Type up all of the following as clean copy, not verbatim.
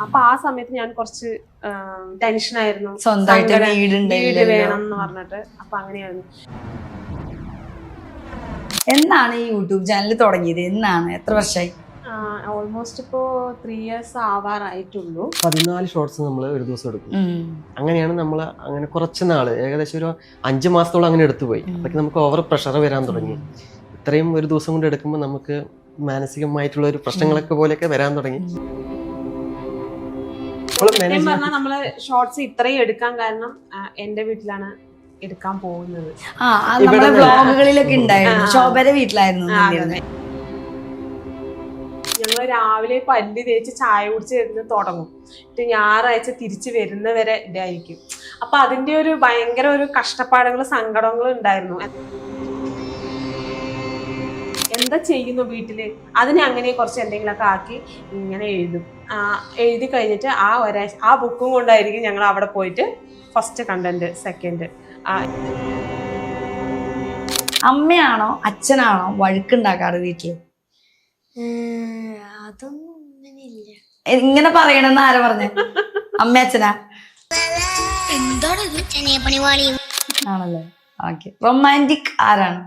അപ്പൊ ആ സമയത്ത് ഞാൻ കുറച്ച് ടെൻഷനായിരുന്നു, സ്വന്തമായിട്ട് വീട് വേണം എന്ന് പറഞ്ഞിട്ട്. അപ്പൊ അങ്ങനെയായിരുന്നു. എന്നാണ് ഈ യൂട്യൂബ് ചാനൽ തുടങ്ങിയത്? എന്നാണ്? എത്ര വർഷമായി? ഓൾമോസ്റ്റ് ഇപ്പോ 3 years ആവാറായിട്ടുള്ളൂ. 14 ഷോർട്സ് നമ്മൾ ഒരു ദിവസം എടുക്കും. അങ്ങനെയാണ് നമ്മൾ അങ്ങനെ കുറച്ച് നാള്, ഏകദേശം ഒരു 5 മാസത്തോളം അങ്ങനെ എടുത്തുപോയി. അതൊക്കെ നമുക്ക് ഓവർ പ്രഷർ വരാൻ തുടങ്ങി. ഇത്രയും ഒരു ദിവസം കൊണ്ട് എടുക്കുമ്പോൾ നമുക്ക് മാനസികമായിട്ടുള്ള ഒരു പ്രശ്നങ്ങളൊക്കെ പോലെയൊക്കെ വരാൻ തുടങ്ങി. നമ്മള് ഷോർട്സ് ഇത്രയും എടുക്കാൻ കാരണം എന്റെ വീട്ടിലാണ് എടുക്കാൻ പോകുന്നത്. നമ്മുടെ വ്ലോഗുകളിലൊക്കെ ഉണ്ടായിരുന്നു. ശോഭയുടെ വീട്ടിലായിരുന്നു. ഞങ്ങള് രാവിലെ പല്ല് തേച്ച് ചായ കുടിച്ച് വരുന്ന തുടങ്ങും. ഞായറാഴ്ച തിരിച്ചു വരുന്നവരെ ഇതായിരിക്കും. അപ്പൊ അതിന്റെ ഒരു ഭയങ്കര ഒരു കഷ്ടപ്പാടുകളും സങ്കടങ്ങളും ഉണ്ടായിരുന്നു. എന്താ ചെയ്യുന്നു വീട്ടില്, അതിനെ അങ്ങനെ കുറച്ച് എന്തെങ്കിലുമൊക്കെ ആക്കി ഇങ്ങനെ എഴുതും. എഴുതി കഴിഞ്ഞിട്ട് ആ ബുക്കും കൊണ്ടായിരിക്കും ഞങ്ങൾ അവിടെ പോയിട്ട് ഫസ്റ്റ് കണ്ടന്റ്, സെക്കൻഡ്. അമ്മയാണോ അച്ഛനാണോ വഴക്കുണ്ടാക്കാറ് വീട്ടില്? അതൊന്നും ഇങ്ങനെയില്ല. ഇങ്ങനെ പറയണെന്ന് ആരാ പറഞ്ഞ? അമ്മ അച്ഛനാ? ആണല്ലേ. ഓക്കെ. റൊമാൻറ്റിക് ആരാണ്?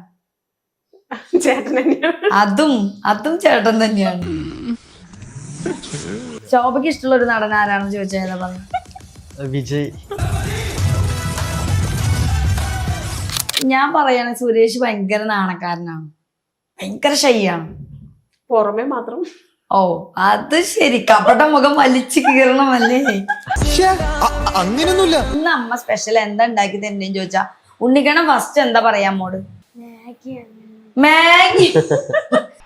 ചേട്ടൻ തന്നെയാണ്. അതും ചേട്ടൻ തന്നെയാണ്. ശോഭയ്ക്ക് ഇഷ്ടമുള്ള ഒരു നടൻ ആരാണെന്ന് ചോദിച്ചാൽ പറഞ്ഞു? വിജയ്. ഞാൻ പറയാണ് സുരേഷ് ഭയങ്കര നാണക്കാരനാണ്, ഭയങ്കര ഷൈയാണ്. പുറമെ മാത്രം. ഓ അത് ശരി, കപട മുഖം വലിച്ചു കീറണമല്ലേ? അങ്ങനെയൊന്നുമില്ല. ഇന്ന് അമ്മ സ്പെഷ്യൽ എന്താ ഉണ്ടാക്കി തരുന്നേന്ന് ചോദിച്ചാ ഉണ്ണിക്കണം ഫസ്റ്റ് എന്താ പറയാ അമ്മോട്? മാഗി.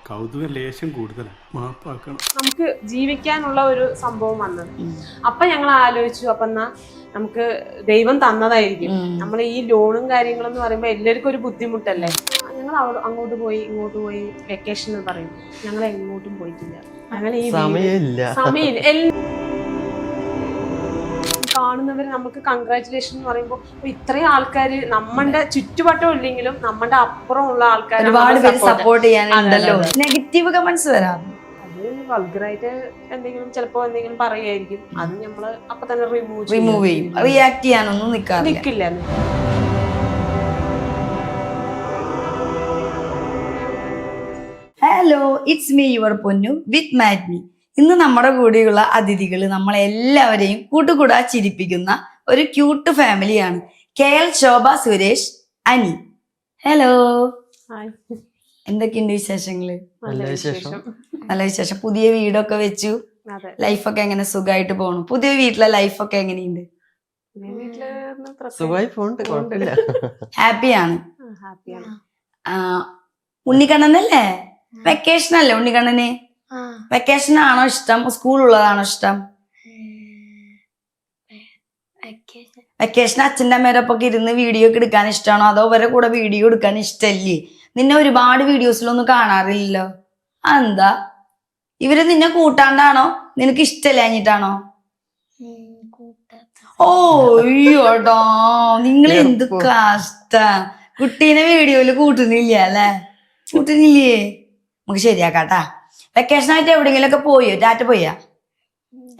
കൗതുക ലേശം കൂടുതലാണ്, മാപ്പാക്കണം. നമുക്ക് ജീവിക്കാനുള്ള ഒരു സംഭവം വന്നത്. അപ്പൊ ഞങ്ങൾ ആലോചിച്ചു, അപ്പൊ എന്നാ നമുക്ക് ദൈവം തന്നതായിരിക്കും. നമ്മൾ ഈ ലോണും കാര്യങ്ങളും എന്ന് പറയുമ്പോ എല്ലാവർക്കും ഒരു ബുദ്ധിമുട്ടല്ലേ. ഞങ്ങൾ അങ്ങോട്ട് പോയി ഇങ്ങോട്ട് പോയി വെക്കേഷൻ എന്ന് പറയും. ഞങ്ങൾ എങ്ങോട്ടും പോയിട്ടില്ല. അങ്ങനെ ഈ സമയമില്ല. കാണുന്നവര് നമുക്ക് കൺഗ്രാറ്റുലേഷൻ എന്ന് പറയുമ്പോൾ ഇത്രയും ആൾക്കാര് നമ്മുടെ ചുറ്റുവട്ടം ഇല്ലെങ്കിലും നമ്മുടെ അപ്പുറമുള്ള ആൾക്കാർ ഒരുപാട് പേര് സപ്പോർട്ട് ചെയ്യാനുണ്ടല്ലോ. നെഗറ്റീവ് കമന്റ്സ് വരാം. അത് വൾഗറായിട്ട് എന്തെങ്കിലും ചിലപ്പോ എന്തെങ്കിലും പറയുമായിരിക്കും. അത് നമ്മള് അപ്പൊ തന്നെ റിമൂവ് ചെയ്യും. റിയാക്ട് ചെയ്യാനൊന്നും നിൽക്കില്ല. ഹലോ, ഇറ്റ്സ് മീ യുവർ പൊന്നു വിത്ത് മാറ്റ്മി. ഇന്ന് നമ്മുടെ കൂടെയുള്ള അതിഥികൾ നമ്മളെല്ലാവരെയും കൂട്ടുകൂടാ ചിരിപ്പിക്കുന്ന ഒരു ക്യൂട്ട് ഫാമിലിയാണ്. KL, ശോഭ, സുരേഷ്, അനി. ഹലോ, എന്തൊക്കെയുണ്ട് വിശേഷങ്ങള്? നല്ല വിശേഷം. നല്ല വിശേഷം. പുതിയ വീടൊക്കെ വെച്ചു, ലൈഫൊക്കെ എങ്ങനെ? സുഖമായിട്ട് പോകണം. പുതിയ വീട്ടിലെ ലൈഫൊക്കെ എങ്ങനെയുണ്ട്? ഹാപ്പിയാണ്. ഉണ്ണിക്കണ്ണനല്ലേ? വെക്കേഷൻ അല്ലേ ഉണ്ണിക്കണ്ണന്? വെക്കേഷൻ ആണോ ഇഷ്ടം, സ്കൂളുള്ളതാണോ ഇഷ്ടം? വെക്കേഷൻ അച്ഛൻ്റെ അമ്മേരൊപ്പം ഇരുന്ന് വീഡിയോ ഒക്കെ എടുക്കാൻ ഇഷ്ടമാണോ, അതോ അവരെ കൂടെ വീഡിയോ എടുക്കാൻ ഇഷ്ടമല്ലേ? നിന്നെ ഒരുപാട് വീഡിയോസിലൊന്നും കാണാറില്ലല്ലോ. അതെന്താ? ഇവര് നിന്നെ കൂട്ടാണ്ടാണോ, നിനക്ക് ഇഷ്ടമില്ലാഞ്ഞിട്ടാണോ? ഓ അയ്യോട്ടോ, നിങ്ങൾ എന്ത് കഷ്ട. കുട്ടീനെ വീഡിയോയില് കൂട്ടുന്നില്ല അല്ലേ? കൂട്ടുന്നില്ലേ? നമുക്ക് ശരിയാക്കാട്ടാ. വെക്കേഷനായിട്ട് എവിടെയെങ്കിലും ഒക്കെ പോയോ? ടാറ്റ പോയാ?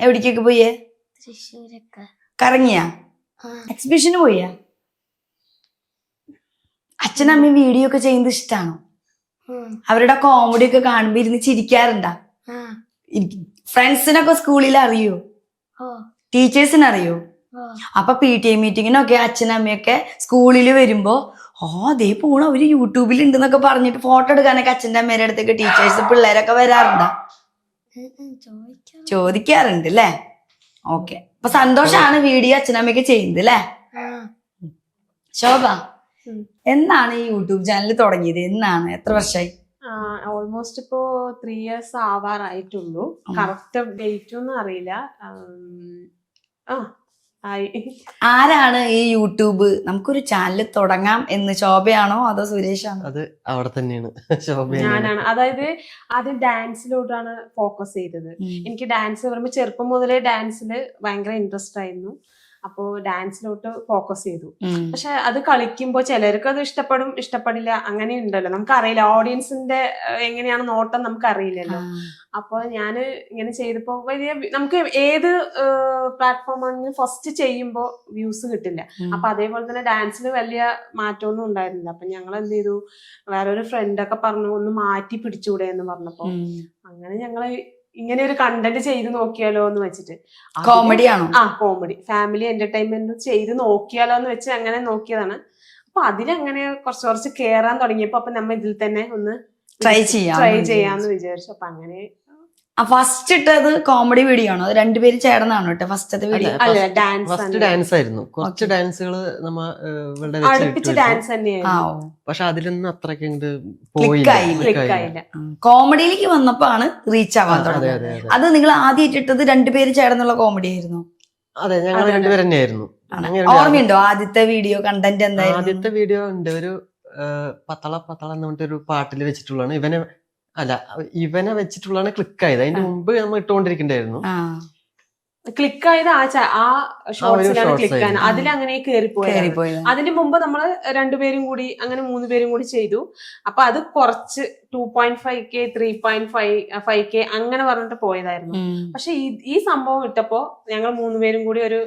എവിടേക്കൊക്കെ പോയേ? കറങ്ങിയാ? എക്സിബിഷന് പോയാ? അച്ഛനമ്മയും വീഡിയോ ഒക്കെ ചെയ്യുന്നത് ഇഷ്ടാണോ? അവരുടെ കോമഡി ഒക്കെ കാണുമ്പോ ഇരുന്ന് ചിരിക്കാറുണ്ടാ? ഫ്രണ്ട്സിനൊക്കെ സ്കൂളിൽ അറിയോ? ടീച്ചേഴ്സിന് അറിയോ? അപ്പൊ PTA മീറ്റിങ്ങിനൊക്കെ അച്ഛനമ്മയൊക്കെ സ്കൂളിൽ വരുമ്പോ അതേ പോണ അവര് യൂട്യൂബിൽ ഉണ്ടെന്നൊക്കെ പറഞ്ഞിട്ട് ഫോട്ടോ എടുക്കാനൊക്കെ അച്ഛൻ്റെ അമ്മേരുടെ അടുത്തേക്ക് ടീച്ചേഴ്സ് പിള്ളേരൊക്കെ വരാറുണ്ടോ? ചോദിക്കാറുണ്ട് അല്ലേ? ഓക്കെ. അപ്പൊ സന്തോഷാണ് വീഡിയോ അച്ഛനമ്മയൊക്കെ ചെയ്യുന്നത് അല്ലേ? ശോഭ, എന്നാണ് ഈ യൂട്യൂബ് ചാനൽ തുടങ്ങിയത്? എന്നാണ്? എത്ര വർഷമായി? ഓൾമോസ്റ്റ് ഇപ്പോ 3 years ആവാറായിട്ടുള്ളൂ. കറക്റ്റ് ഡേറ്റ് ഒന്നും അറിയില്ല. ആരാണ് ഈ യൂട്യൂബ് നമുക്കൊരു ചാനൽ തുടങ്ങാം എന്ന്? ശോഭയാണോ അതോ സുരേഷാണോ? അത് അവിടെ തന്നെയാണ്, ഞാനാണ്. അതായത് ആദ്യം ഡാൻസിലോട്ടാണ് ഫോക്കസ് ചെയ്തത്. എനിക്ക് ഡാൻസ് പറയുമ്പോൾ ചെറുപ്പം മുതലേ ഡാൻസിൽ ഭയങ്കര ഇൻട്രസ്റ്റ് ആയിരുന്നു. അപ്പോൾ ഡാൻസിലോട്ട് ഫോക്കസ് ചെയ്തു. പക്ഷെ അത് കളിക്കുമ്പോൾ ചിലർക്ക് അത് ഇഷ്ടപ്പെടും, ഇഷ്ടപ്പെടില്ല, അങ്ങനെ ഉണ്ടല്ലോ, നമുക്കറിയില്ല ഓഡിയൻസിന്റെ എങ്ങനെയാണ് നോട്ടം നമുക്കറിയില്ലല്ലോ. അപ്പൊ ഞാൻ ഇങ്ങനെ ചെയ്തപ്പോ വലിയ നമുക്ക് ഏത് പ്ലാറ്റ്ഫോം ആണെങ്കിലും ഫസ്റ്റ് ചെയ്യുമ്പോൾ വ്യൂസ് കിട്ടില്ല. അപ്പൊ അതേപോലെ തന്നെ ഡാൻസിന് വലിയ മാറ്റമൊന്നും ഉണ്ടായിരുന്നില്ല. അപ്പൊ ഞങ്ങൾ എന്ത് ചെയ്തു, വേറൊരു ഫ്രണ്ടൊക്കെ പറഞ്ഞു ഒന്ന് മാറ്റി പിടിച്ചൂടെ എന്ന് പറഞ്ഞപ്പോ അങ്ങനെ ഞങ്ങള് ഇങ്ങനെ ഒരു കണ്ടന്റ് ചെയ്ത് നോക്കിയാലോ എന്ന് വെച്ചിട്ട്. കോമഡി ആണോ? കോമഡി ഫാമിലി എന്റർടൈൻമെന്റ് ചെയ്ത് നോക്കിയാലോ എന്ന് വെച്ച് അങ്ങനെ നോക്കിയതാണ്. അപ്പൊ അതിലങ്ങനെ കുറച്ച് കേറാൻ തുടങ്ങിയപ്പോ അപ്പൊ നമ്മ ഇതിൽ തന്നെ ഒന്ന് ട്രൈ ചെയ്യാന്ന് വിചാരിച്ചു. അപ്പൊ അങ്ങനെ ഫസ്റ്റ് ഇട്ടത് കോമഡി വീഡിയോ ആണോ? അത് രണ്ടുപേര് ചേർന്നാണോ കേട്ടോ ഫസ്റ്റത്തെ വീഡിയോ? ഫസ്റ്റ് ഡാൻസ് ആയിരുന്നു. കുറച്ച് ഡാൻസുകൾ അടുപ്പിച്ച് ഡാൻസ് തന്നെയായിരുന്നു. പക്ഷെ അതിലൊന്നും അത്രയ്ക്ക് ക്ലിക്കായില്ല. കോമഡിയിലേക്ക് വന്നപ്പോ ആണ് റീച്ച് ആവാൻ തുടങ്ങിയത്. അത് നിങ്ങൾ ആദ്യം ഇട്ടത് രണ്ടുപേര് ചേർന്നുള്ള കോമഡി ആയിരുന്നു? അതെ, ഞങ്ങൾ രണ്ടുപേരും തന്നെയായിരുന്നു. ഓർമ്മയുണ്ടോ ആദ്യത്തെ വീഡിയോ കണ്ടന്റ് എന്തായിരുന്നു? ആദ്യത്തെ വീഡിയോ ഉണ്ട്, ഒരു പത്തള എന്ന് പറഞ്ഞിട്ടൊരു പാട്ടിൽ വെച്ചിട്ടുള്ളതാണ്. ഇവനെ വെച്ചിട്ടുള്ളതാണ് ക്ലിക്കായത്. അതിന്റെ മുമ്പ് നമ്മൾ ഇട്ടുകൊണ്ടിരിക്കണ്ടായിരുന്നു. ക്ലിക്കായത് ആ ഷോർട്സിലാണ് ക്ലിക്കാണ്. അതിലങ്ങനെ കേറിപ്പോയത്. അതിന് മുമ്പ് നമ്മള് രണ്ടുപേരും കൂടി അങ്ങനെ 3 പേരും കൂടി ചെയ്തു. അപ്പൊ അത് കുറച്ച് 2.5K 3.5K അങ്ങനെ പറഞ്ഞിട്ട് പോയതായിരുന്നു. പക്ഷെ ഈ സംഭവം ഇട്ടപ്പോ ഞങ്ങൾ 3 പേരും കൂടി ഒരു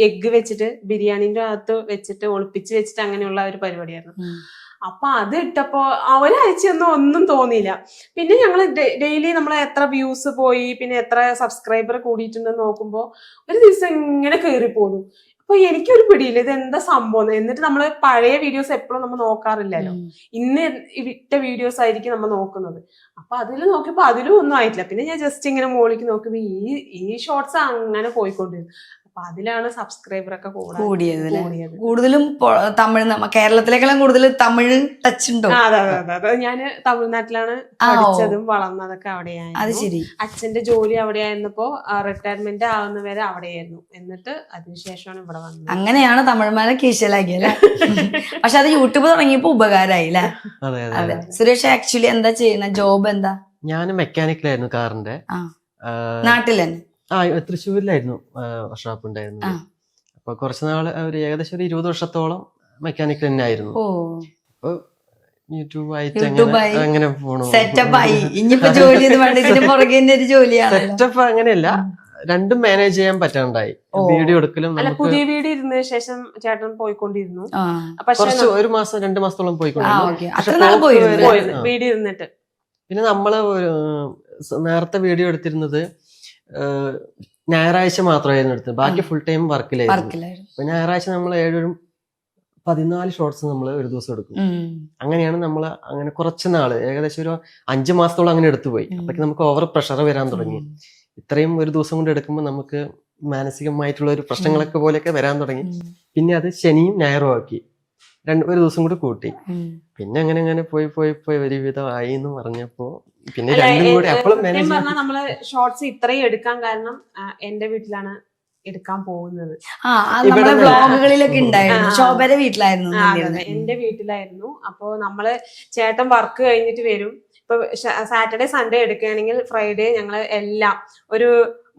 എഗ്ഗ് വെച്ചിട്ട് ബിരിയാണിന്റെ അകത്ത് വെച്ചിട്ട് ഒളിപ്പിച്ച് വെച്ചിട്ട് അങ്ങനെയുള്ള ഒരു പരിപാടിയായിരുന്നു. അപ്പൊ അത് ഇട്ടപ്പോ ഒന്നും തോന്നിയില്ല. പിന്നെ ഞങ്ങൾ ഡെയിലി നമ്മൾ എത്ര വ്യൂസ് പോയി, പിന്നെ എത്ര സബ്സ്ക്രൈബർ കൂടിയിട്ടുണ്ടെന്ന് നോക്കുമ്പോ ഒരു ദിവസം ഇങ്ങനെ കേറിപ്പോന്നു. അപ്പൊ എനിക്കൊരു പിടിയില്ല, ഇത് എന്താ സംഭവം. എന്നിട്ട് നമ്മള് പഴയ വീഡിയോസ് എപ്പോഴും നമ്മൾ നോക്കാറില്ലല്ലോ, ഇന്ന് ഇട്ട വീഡിയോസ് ആയിരിക്കും നമ്മൾ നോക്കുന്നത്. അപ്പൊ അതിൽ നോക്കിയപ്പോ അതിലും ഒന്നും ആയിട്ടില്ല. പിന്നെ ഞാൻ ജസ്റ്റ് ഇങ്ങനെ മുകളിലേക്ക് നോക്കുമ്പോ ഈ ഷോർട്സ് അങ്ങനെ പോയിക്കൊണ്ടിരുന്നു. അപ്പൊ അതിലാണ് സബ്സ്ക്രൈബർ ഒക്കെ കൂടിയത്. കൂടുതലും തമിഴ്, കേരളത്തിലേക്കെല്ലാം കൂടുതൽ തമിഴ് ടച്ച് ഉണ്ടോ? അതെ, ഞാന് തമിഴ്നാട്ടിലാണ് പഠിച്ചതും വളർന്നതൊക്കെ അവിടെയായിരുന്നു. അത് ശരി. അച്ഛന്റെ ജോലി അവിടെ ആയിരുന്നപ്പോ റിട്ടയർമെന്റ് ആവുന്നവരെ അവിടെയായിരുന്നു. എന്നിട്ട് അതിനുശേഷമാണ് ഇവിടെ വന്നത്. അങ്ങനെയാണ് തമിഴ്മാരെ കീശലാക്കിയല്ലേ? പക്ഷെ അത് യൂട്യൂബ് തുടങ്ങിയപ്പോ ഉപകാരമായി അല്ലേ? അതെ. സുരേഷ് ആക്ച്വലി എന്താ ചെയ്യുന്ന ജോബ് എന്താ? ഞാൻ മെക്കാനിക്കലായിരുന്നു കാറിന്റെ. നാട്ടിൽ തന്നെ? തൃശ്ശൂരിലായിരുന്നു വർക്ക്ഷോപ്പ് ഉണ്ടായിരുന്നത്. അപ്പൊ കുറച്ച് നാള് ഏകദേശം ഒരു 20 വർഷത്തോളം മെക്കാനിക്കൽ തന്നെ ആയിരുന്നു. അപ്പൊ യൂട്യൂബ് ആയിട്ട് അങ്ങനെ പോണു. സെറ്റപ്പ് അങ്ങനെയല്ല, രണ്ടും മാനേജ് ചെയ്യാൻ പറ്റാണ്ടായി. വീഡിയോ എടുക്കലും പുതിയ വീഡിയോ ഇരുന്നതിന് ശേഷം ചേട്ടൻ പോയിക്കൊണ്ടിരുന്നു. കുറച്ച് 1 മാസം 2 മാസത്തോളം വീഡിയോ ഇരുന്നിട്ട്. പിന്നെ നമ്മള് നേരത്തെ വീഡിയോ എടുത്തിരുന്നത് ഞായറാഴ്ച മാത്രമായിരുന്നു എടുത്തത്. ബാക്കി ഫുൾ ടൈം വർക്കിലായിരുന്നു. അപ്പൊ ഞായറാഴ്ച നമ്മൾ 14 ഷോർട്സ് നമ്മൾ ഒരു ദിവസം എടുക്കും. അങ്ങനെയാണ് നമ്മൾ അങ്ങനെ കുറച്ച് നാള് ഏകദേശം ഒരു 5 മാസത്തോളം അങ്ങനെ എടുത്തുപോയി. അപ്പൊക്ക് നമുക്ക് ഓവർ പ്രഷർ വരാൻ തുടങ്ങി. ഇത്രയും ഒരു ദിവസം കൊണ്ട് എടുക്കുമ്പോൾ നമുക്ക് മാനസികമായിട്ടുള്ള ഒരു പ്രശ്നങ്ങളൊക്കെ പോലെയൊക്കെ വരാൻ തുടങ്ങി. പിന്നെ അത് ശനിയും ഞായറും ആക്കി ഒരു ദിവസം കൂടി കൂട്ടി. പിന്നെ അങ്ങനെ പോയി ഒരുവിധമായി എന്ന് പറഞ്ഞപ്പോ പിന്നെ രണ്ടും കൂടി അപ്പോഴും നമ്മള് ഷോർട്സ് ഇത്രയും എടുക്കാൻ കാരണം എന്റെ വീട്ടിലാണ് എടുക്കാൻ പോകുന്നത്. വ്ളോഗുകളിലൊക്കെ ഉണ്ടായിരുന്നു. ശോഭയുടെ വീട്ടിലായിരുന്നു. എന്റെ വീട്ടിലായിരുന്നു. അപ്പൊ നമ്മള് ചേട്ടൻ വർക്ക് കഴിഞ്ഞിട്ട് വരും. ഇപ്പൊ സാറ്റർഡേ സൺഡേ എടുക്കുകയാണെങ്കിൽ ഫ്രൈഡേ ഞങ്ങള് എല്ലാം ഒരു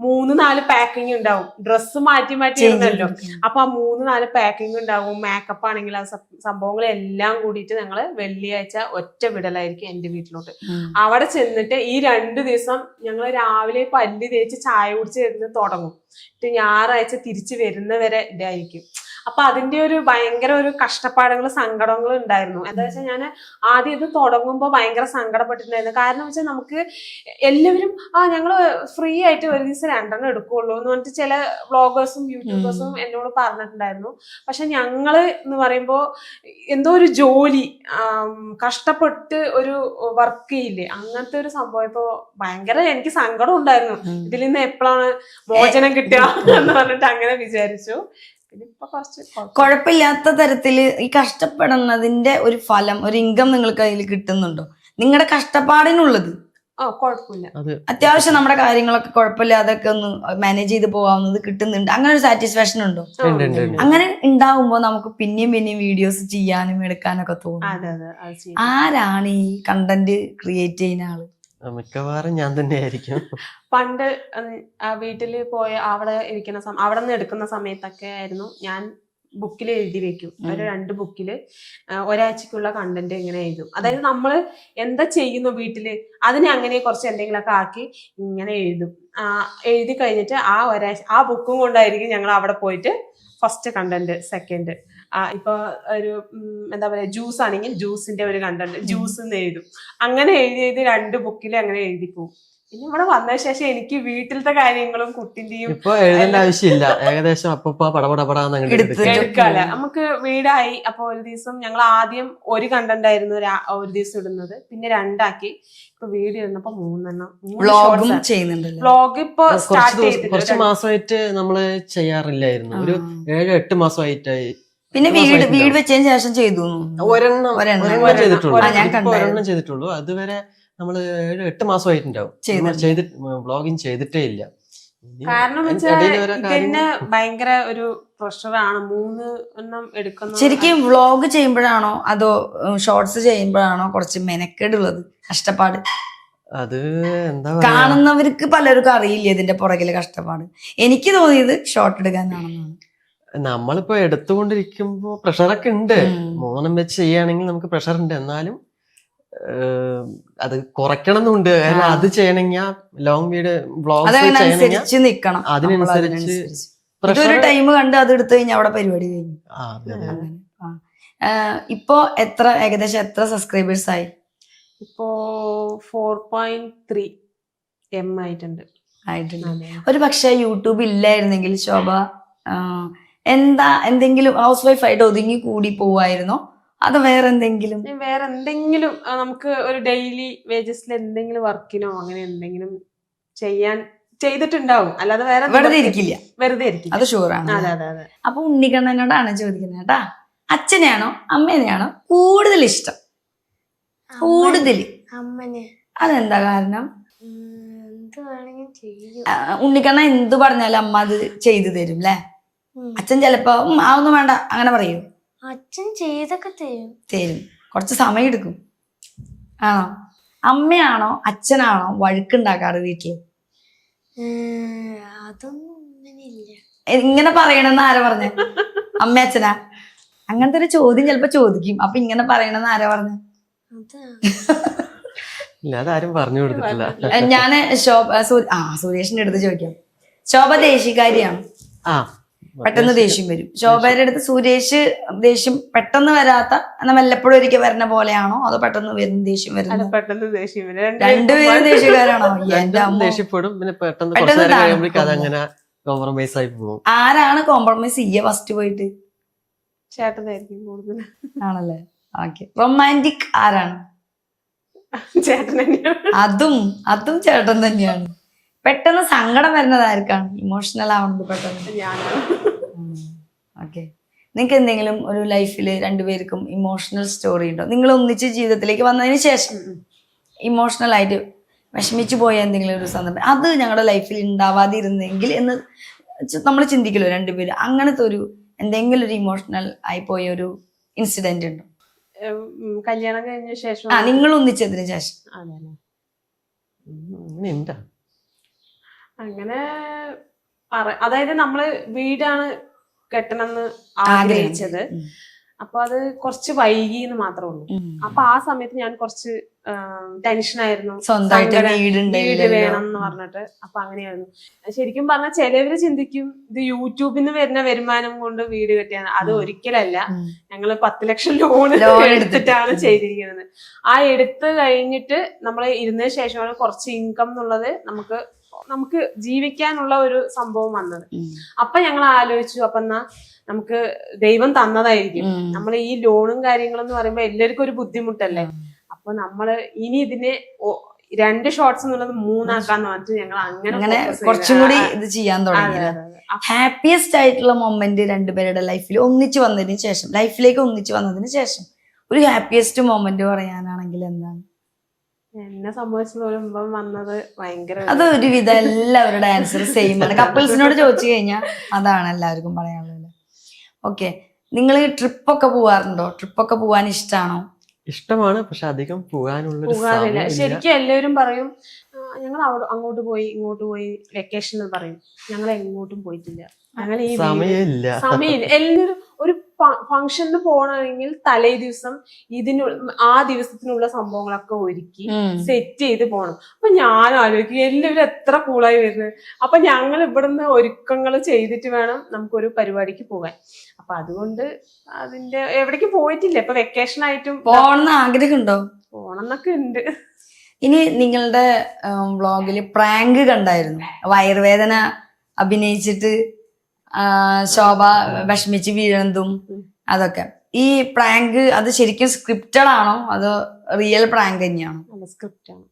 3-4 പാക്കിംഗ് ഉണ്ടാവും. ഡ്രസ്സ് മാറ്റി ഇരുന്നല്ലോ. അപ്പൊ ആ 3-4 പാക്കിംഗ് ഉണ്ടാവും. മേക്കപ്പ് ആണെങ്കിൽ ആ സംഭവങ്ങളെല്ലാം കൂടിയിട്ട് ഞങ്ങള് വെള്ളിയാഴ്ച ഒറ്റ വിടലായിരിക്കും എന്റെ വീട്ടിലോട്ട്. അവിടെ ചെന്നിട്ട് ഈ 2 ദിവസം ഞങ്ങൾ രാവിലെ പല്ല് തേച്ച് ചായ കുടിച്ച് വരുന്ന തുടങ്ങും. ഞായറാഴ്ച തിരിച്ചു വരുന്നവരെ ഇതായിരിക്കും. അപ്പൊ അതിന്റെ ഒരു ഭയങ്കര ഒരു കഷ്ടപ്പാടുകളും സങ്കടങ്ങളും ഉണ്ടായിരുന്നു. എന്താ വെച്ചാൽ ഞാൻ ആദ്യം ഇത് തുടങ്ങുമ്പോൾ ഭയങ്കര സങ്കടപ്പെട്ടിട്ടുണ്ടായിരുന്നു. കാരണം വെച്ചാൽ നമുക്ക് എല്ലാവരും ഞങ്ങള് ഫ്രീ ആയിട്ട് ഒരു ദിവസം 2 എടുക്കുള്ളൂ എന്ന് പറഞ്ഞിട്ട് ചില വ്ളോഗേഴ്സും യൂട്യൂബേഴ്സും എന്നോട് പറഞ്ഞിട്ടുണ്ടായിരുന്നു. പക്ഷെ ഞങ്ങള് എന്ന് പറയുമ്പോ എന്തോ ഒരു ജോലി കഷ്ടപ്പെട്ട് ഒരു വർക്ക് ചെയ്യില്ലേ, അങ്ങനത്തെ ഒരു സംഭവം. ഇപ്പൊ ഭയങ്കര എനിക്ക് സങ്കടം ഉണ്ടായിരുന്നു. ഇതിൽ നിന്ന് എപ്പോഴാണ് മോചനം കിട്ടുക എന്ന് പറഞ്ഞിട്ട് അങ്ങനെ വിചാരിച്ചു. കുഴപ്പമില്ലാത്ത തരത്തില് ഈ കഷ്ടപ്പെടുന്നതിന്റെ ഒരു ഫലം, ഒരു ഇൻകം നിങ്ങൾക്ക് അതിൽ കിട്ടുന്നുണ്ടോ? നിങ്ങളുടെ കഷ്ടപ്പാടിനുള്ളത് കുഴപ്പമില്ല, അത്യാവശ്യം നമ്മുടെ കാര്യങ്ങളൊക്കെ കുഴപ്പമില്ലാതൊക്കെ ഒന്ന് മാനേജ് ചെയ്ത് പോകാവുന്നത് കിട്ടുന്നുണ്ട്. അങ്ങനെ ഒരു സാറ്റിസ്ഫാക്ഷൻ ഉണ്ടോ? അങ്ങനെ ഉണ്ടാവുമ്പോ നമുക്ക് പിന്നെയും വീഡിയോസ് ചെയ്യാനും എടുക്കാനൊക്കെ തോന്നും. ആരാണ് ഈ കണ്ടന്റ് ക്രിയേറ്റ് ചെയ്യുന്ന ആള്? മിക്കവാറും ഞാൻ തന്നെ ആയിരിക്കും. പണ്ട് വീട്ടിൽ പോയ അവിടെ ഇരിക്കുന്ന അവിടെ നിന്ന് എടുക്കുന്ന സമയത്തൊക്കെ ആയിരുന്നു ഞാൻ ബുക്കിൽ എഴുതി വെക്കും. ഒരു 2 ബുക്കില് ഒരാഴ്ചക്കുള്ള കണ്ടന്റ് ഇങ്ങനെ എഴുതും. അതായത് നമ്മള് എന്താ ചെയ്യുന്നു വീട്ടില് അതിനെ അങ്ങനെ കുറച്ച് എന്തെങ്കിലുമൊക്കെ ആക്കി ഇങ്ങനെ എഴുതും. എഴുതി കഴിഞ്ഞിട്ട് ആ ബുക്കും കൊണ്ടായിരിക്കും ഞങ്ങൾ അവിടെ പോയിട്ട് ഫസ്റ്റ് കണ്ടന്റ്, സെക്കൻഡ് ഇപ്പൊ ഒരു എന്താ പറയാ ജ്യൂസ് ആണെങ്കിൽ ജ്യൂസിന്റെ ഒരു കണ്ടന്റ് ജ്യൂസ് എന്ന് എഴുതും. അങ്ങനെ എഴുതി 2 ബുക്കിൽ അങ്ങനെ എഴുതി പോകും. പിന്നെ ഇവിടെ വന്ന ശേഷം എനിക്ക് വീട്ടിലത്തെ കാര്യങ്ങളും കുട്ടിന്റെയും ഇപ്പൊ എഴുതേണ്ട ആവശ്യമില്ല, ഏകദേശം അപ്പൊ പടപടപടാന്ന് എടുക്കാല. നമുക്ക് വീടായി. അപ്പൊ ഒരു ദിവസം ഞങ്ങൾ ആദ്യം ഒരു കണ്ടന്റ് ആയിരുന്നു ഒരു ദിവസം ഇടുന്നത്, പിന്നെ 2 ആക്കി. ഇപ്പൊ വീട് ഇരുന്നപ്പോ 3 വ്ലോഗ് ഇപ്പൊ സ്റ്റാർട്ട് ചെയ്തിട്ട് കുറച്ച് മാസമായിട്ട് നമ്മള് ചെയ്യാറില്ലായിരുന്നു. ഒരു 7-8 മാസമായിട്ടായി. പിന്നെ വീട് വെച്ചതിന് ശേഷം ചെയ്തു ഒരെണ്ണം ചെയ്തിട്ടുള്ളൂ. അതുവരെ നമ്മള് 7-8 മാസമായിട്ടുണ്ടാവും വ്ളോഗിങ് ചെയ്തിട്ടേ ഇല്ല. കാരണം ഇതിന് ഭയങ്കര ഒരു പ്രഷറാണ്. 3 എണ്ണം എടുക്കുന്ന. ശരിക്കും വ്ളോഗ് ചെയ്യുമ്പോഴാണോ അതോ ഷോർട്സ് ചെയ്യുമ്പോഴാണോ കുറച്ച് മെനക്കേടുള്ളത്, കഷ്ടപ്പാട്? അത് എന്താ കാണുന്നവർക്ക് പലർക്കും അറിയില്ല ഇതിന്റെ പുറകിലെ കഷ്ടപ്പാട്. എനിക്ക് തോന്നിയത് ഷോർട്ട് എടുക്കാനാണെന്നാണ്. നമ്മളിപ്പോ എടുത്തുകൊണ്ടിരിക്കുമ്പോ പ്രഷറൊക്കെ ഉണ്ട്. 3 വെച്ച് ചെയ്യുകയാണെങ്കിൽ നമുക്ക് പ്രഷർ ഉണ്ട്. എന്നാലും അത് കുറയ്ക്കണം എന്നുണ്ട്. കാരണം അത് ചെയ്യണമെങ്കിൽ ലോങ് വീഡിയോ വ്ളോഗ്സ് നിക്കണം. അതിനനുസരിച്ച് ഒരു ടൈം കണ്ട് അത് എടുത്തു കഴിഞ്ഞാൽ അവിടെ പരിപാടി കഴിഞ്ഞു. ഇപ്പൊ ഏകദേശം എത്ര സബ്സ്ക്രൈബേഴ്സ് ആയി? ഇപ്പോ 4.3 M ആയിട്ടുണ്ട്. ഒരു പക്ഷെ യൂട്യൂബ് ഇല്ലായിരുന്നെങ്കിൽ ശോഭ എന്തെങ്കിലും ഹൗസ് വൈഫ് ആയിട്ട് ഒതുങ്ങി കൂടി പോവായിരുന്നോ, അത് വേറെ എന്തെങ്കിലും നമുക്ക് ഒരു ഡെയിലി വേജസിൽ എന്തെങ്കിലും വർക്കിനോ അങ്ങനെ എന്തെങ്കിലും ചെയ്തിട്ടുണ്ടാവും. അല്ലാതെ വെറുതെ ഇരിക്കില്ല. അത് ഷുവറാണ്. അതെ. അപ്പൊ ഉണ്ണിക്കണ്ണനോടാണ് ചോദിക്കുന്നത് കേട്ടാ, അച്ഛനെയാണോ അമ്മേനെയാണോ കൂടുതൽ ഇഷ്ടം? കൂടുതൽ അതെന്താ കാരണം? ഉണ്ണിക്കണ്ണ എന്ത് പറഞ്ഞാലും അമ്മ അത് ചെയ്തു തരും അല്ലേ? അച്ഛൻ ചെലപ്പോ അതൊന്നും വേണ്ട അങ്ങനെ പറയൂ? അച്ഛൻ ചെയ്തൊക്കെ തരും, കുറച്ച് സമയം എടുക്കും. ആണോ? അമ്മയാണോ അച്ഛനാണോ വഴക്കുണ്ടാക്കാറ് വീട്ടില്? അതൊന്നും ഇല്ല. ഇങ്ങനെ പറയണെന്ന് ആരാ പറഞ്ഞ? അമ്മ അച്ഛനാ? അങ്ങനത്തെ ഒരു ചോദ്യം ചിലപ്പോ ചോദിക്കും. അപ്പൊ ഇങ്ങനെ പറയണെന്ന് ആരാ പറഞ്ഞ? അതാരും പറഞ്ഞു കൊടുത്തിട്ടില്ല. ഞാന് സുരേഷിന്റെ അടുത്ത് ചോദിക്കാം. ശോഭ ദേഷ്യക്കാരിയാണ്, പെട്ടെന്ന് ദേഷ്യം വരും. ശോഭയുടെ അടുത്ത് സുരേഷ് ദേഷ്യം പെട്ടെന്ന് വരാത്ത എന്നാൽ വല്ലപ്പോഴും ഒരിക്കൽ വരുന്ന പോലെയാണോ അതോ പെട്ടെന്ന് വരുന്ന ദേഷ്യം വരുന്നത്? രണ്ടുപേരും ദേഷ്യക്കാരാണോ? ആരാണ് കോംപ്രമൈസ് ചെയ്യ ഫസ്റ്റ് പോയിട്ട്? ചേട്ടനായിരിക്കും കൂടുതൽ. ആണല്ലേ? ഓക്കെ. റൊമാൻറ്റിക് ആരാണ്? ചേട്ടൻ തന്നെയാണ്. അതും ചേട്ടൻ തന്നെയാണ്. പെട്ടെന്ന് സങ്കടം വരുന്നത് ആർക്കാണ്? ഇമോഷണൽ ആവുന്നത് പെട്ടെന്ന്? ഓക്കെ. നിങ്ങൾക്ക് എന്തെങ്കിലും ഒരു ലൈഫില് രണ്ടുപേർക്കും ഇമോഷണൽ സ്റ്റോറി ഉണ്ടോ? നിങ്ങൾ ഒന്നിച്ച് ജീവിതത്തിലേക്ക് വന്നതിന് ശേഷം ഇമോഷണൽ ആയിട്ട് വിഷമിച്ചു പോയ എന്തെങ്കിലും ഒരു സന്ദർഭം, അത് ഞങ്ങളുടെ ലൈഫിൽ ഉണ്ടാവാതിരുന്നെങ്കിൽ എന്ന് നമ്മൾ ചിന്തിക്കല്ലോ രണ്ടുപേരും. അങ്ങനത്തെ ഒരു എന്തെങ്കിലും ഒരു ഇമോഷണൽ ആയി പോയ ഒരു ഇൻസിഡന്റ് ഉണ്ടോ? കല്യാണം കഴിഞ്ഞ ശേഷം? നിങ്ങൾ ഒന്നിച്ചതിന് ശേഷം. അങ്ങനെ അതായത് നമ്മള് വീടാണ് കെട്ടണമെന്ന് ആഗ്രഹിച്ചത്. അപ്പൊ അത് കുറച്ച് വൈകി എന്ന് മാത്രമേ ഉള്ളൂ. അപ്പൊ ആ സമയത്ത് ഞാൻ കുറച്ച് ടെൻഷനായിരുന്നു, വീട് വേണം എന്ന് പറഞ്ഞിട്ട്. അപ്പൊ അങ്ങനെയായിരുന്നു. ശരിക്കും പറഞ്ഞാൽ ചിലവര് ചിന്തിക്കും ഇത് യൂട്യൂബിൽ നിന്ന് വരുന്ന വരുമാനം കൊണ്ട് വീട് കെട്ടിയാണ്. അത് ഒരിക്കലല്ല. ഞങ്ങള് 10 ലക്ഷം ലോൺ എടുത്തിട്ടാണ് ചെയ്തിരിക്കുന്നത്. ആ എടുത്ത് കഴിഞ്ഞിട്ട് നമ്മൾ ഇരുന്നതിന് ശേഷമാണ് കുറച്ച് ഇൻകം എന്നുള്ളത് നമുക്ക് ജീവിക്കാനുള്ള ഒരു സംഭവം വന്നത്. അപ്പൊ ഞങ്ങൾ ആലോചിച്ചു, അപ്പൊ എന്നാ നമുക്ക് ദൈവം തന്നതായിരിക്കും. നമ്മൾ ഈ ലോണും കാര്യങ്ങളെന്ന് പറയുമ്പോ എല്ലാവർക്കും ഒരു ബുദ്ധിമുട്ടല്ലേ. അപ്പൊ നമ്മള് ഇനി ഇതിനെ 2 ഷോർട്സ് എന്നുള്ളത് 3 ആക്കാന്ന് പറഞ്ഞിട്ട് ഞങ്ങൾ അങ്ങനെ കുറച്ചും കൂടി ഇത് ചെയ്യാൻ തുടങ്ങി. ഹാപ്പിയസ്റ്റ് ആയിട്ടുള്ള മൊമെന്റ് രണ്ടുപേരുടെ ലൈഫിൽ ഒന്നിച്ചു വന്നതിന് ശേഷം, ലൈഫിലേക്ക് ഒന്നിച്ചു വന്നതിന് ശേഷം ഒരു ഹാപ്പിയസ്റ്റ് മൊമെന്റ് പറയാനാണെങ്കിൽ എന്താണ്? എന്നെ സംഭവിച്ചത് വന്നത് ഭയങ്കര, അത് ഒരുവിധം എല്ലാവരുടെ ആൻസർ സെയിം ആണ്. കപ്പിൾസിനോട് ചോദിച്ചു കഴിഞ്ഞാൽ അതാണ് എല്ലാവർക്കും പറയാനുള്ളത്. ഓക്കെ. നിങ്ങൾ ട്രിപ്പൊക്കെ പോവാറുണ്ടോ? ട്രിപ്പൊക്കെ പോവാൻ ഇഷ്ടമാണോ? ഇഷ്ടമാണ്, പക്ഷെ അധികം പോകാനുള്ളൊരു പോകാറില്ല. സമയമില്ല. ശരിക്കും എല്ലാവരും പറയും ഞങ്ങൾ അങ്ങോട്ട് പോയി ഇങ്ങോട്ട് പോയി വെക്കേഷൻ എന്ന് പറയും. ഞങ്ങൾ എങ്ങോട്ടും പോയിട്ടില്ല. ഞങ്ങൾ ഈ സമയമില്ല. സമയമില്ല. എല്ലാവരും ഒരു ഫംഗ്ഷന് പോകണമെങ്കിൽ തലേ ദിവസം ആ ദിവസത്തിനുള്ള സംഭവങ്ങളൊക്കെ ഒരുക്കി സെറ്റ് ചെയ്ത് പോകണം. അപ്പൊ ഞാൻ ആലോചിക്കും എല്ലാവരും എത്ര കൂളായി വരുന്നത്. അപ്പൊ ഞങ്ങൾ ഇവിടുന്ന് ഒരുക്കങ്ങൾ ചെയ്തിട്ട് വേണം നമുക്കൊരു പരിപാടിക്ക് പോകാൻ. അപ്പൊ അതുകൊണ്ട് അതിന്റെ എവിടേക്കും പോയിട്ടില്ല. ഇപ്പൊ വെക്കേഷൻ ആയിട്ടും പോകണമെന്ന് ആഗ്രഹമുണ്ടോ? പോണെന്നൊക്കെ ഉണ്ട്. ഇനി നിങ്ങളുടെ വ്ളോഗില് പ്രാങ്ക് കണ്ടായിരുന്നു, വയറുവേദന അഭിനയിച്ചിട്ട് ശോഭ വിഷമിച്ച് വീഴുന്നതും അതൊക്കെ. ഈ പ്രാങ്ക് അത് ശരിക്കും സ്ക്രിപ്റ്റഡ് ആണോ അതോ റിയൽ പ്രാങ്ക് തന്നെയാണോ? സ്ക്രിപ്റ്റ് ആണ്.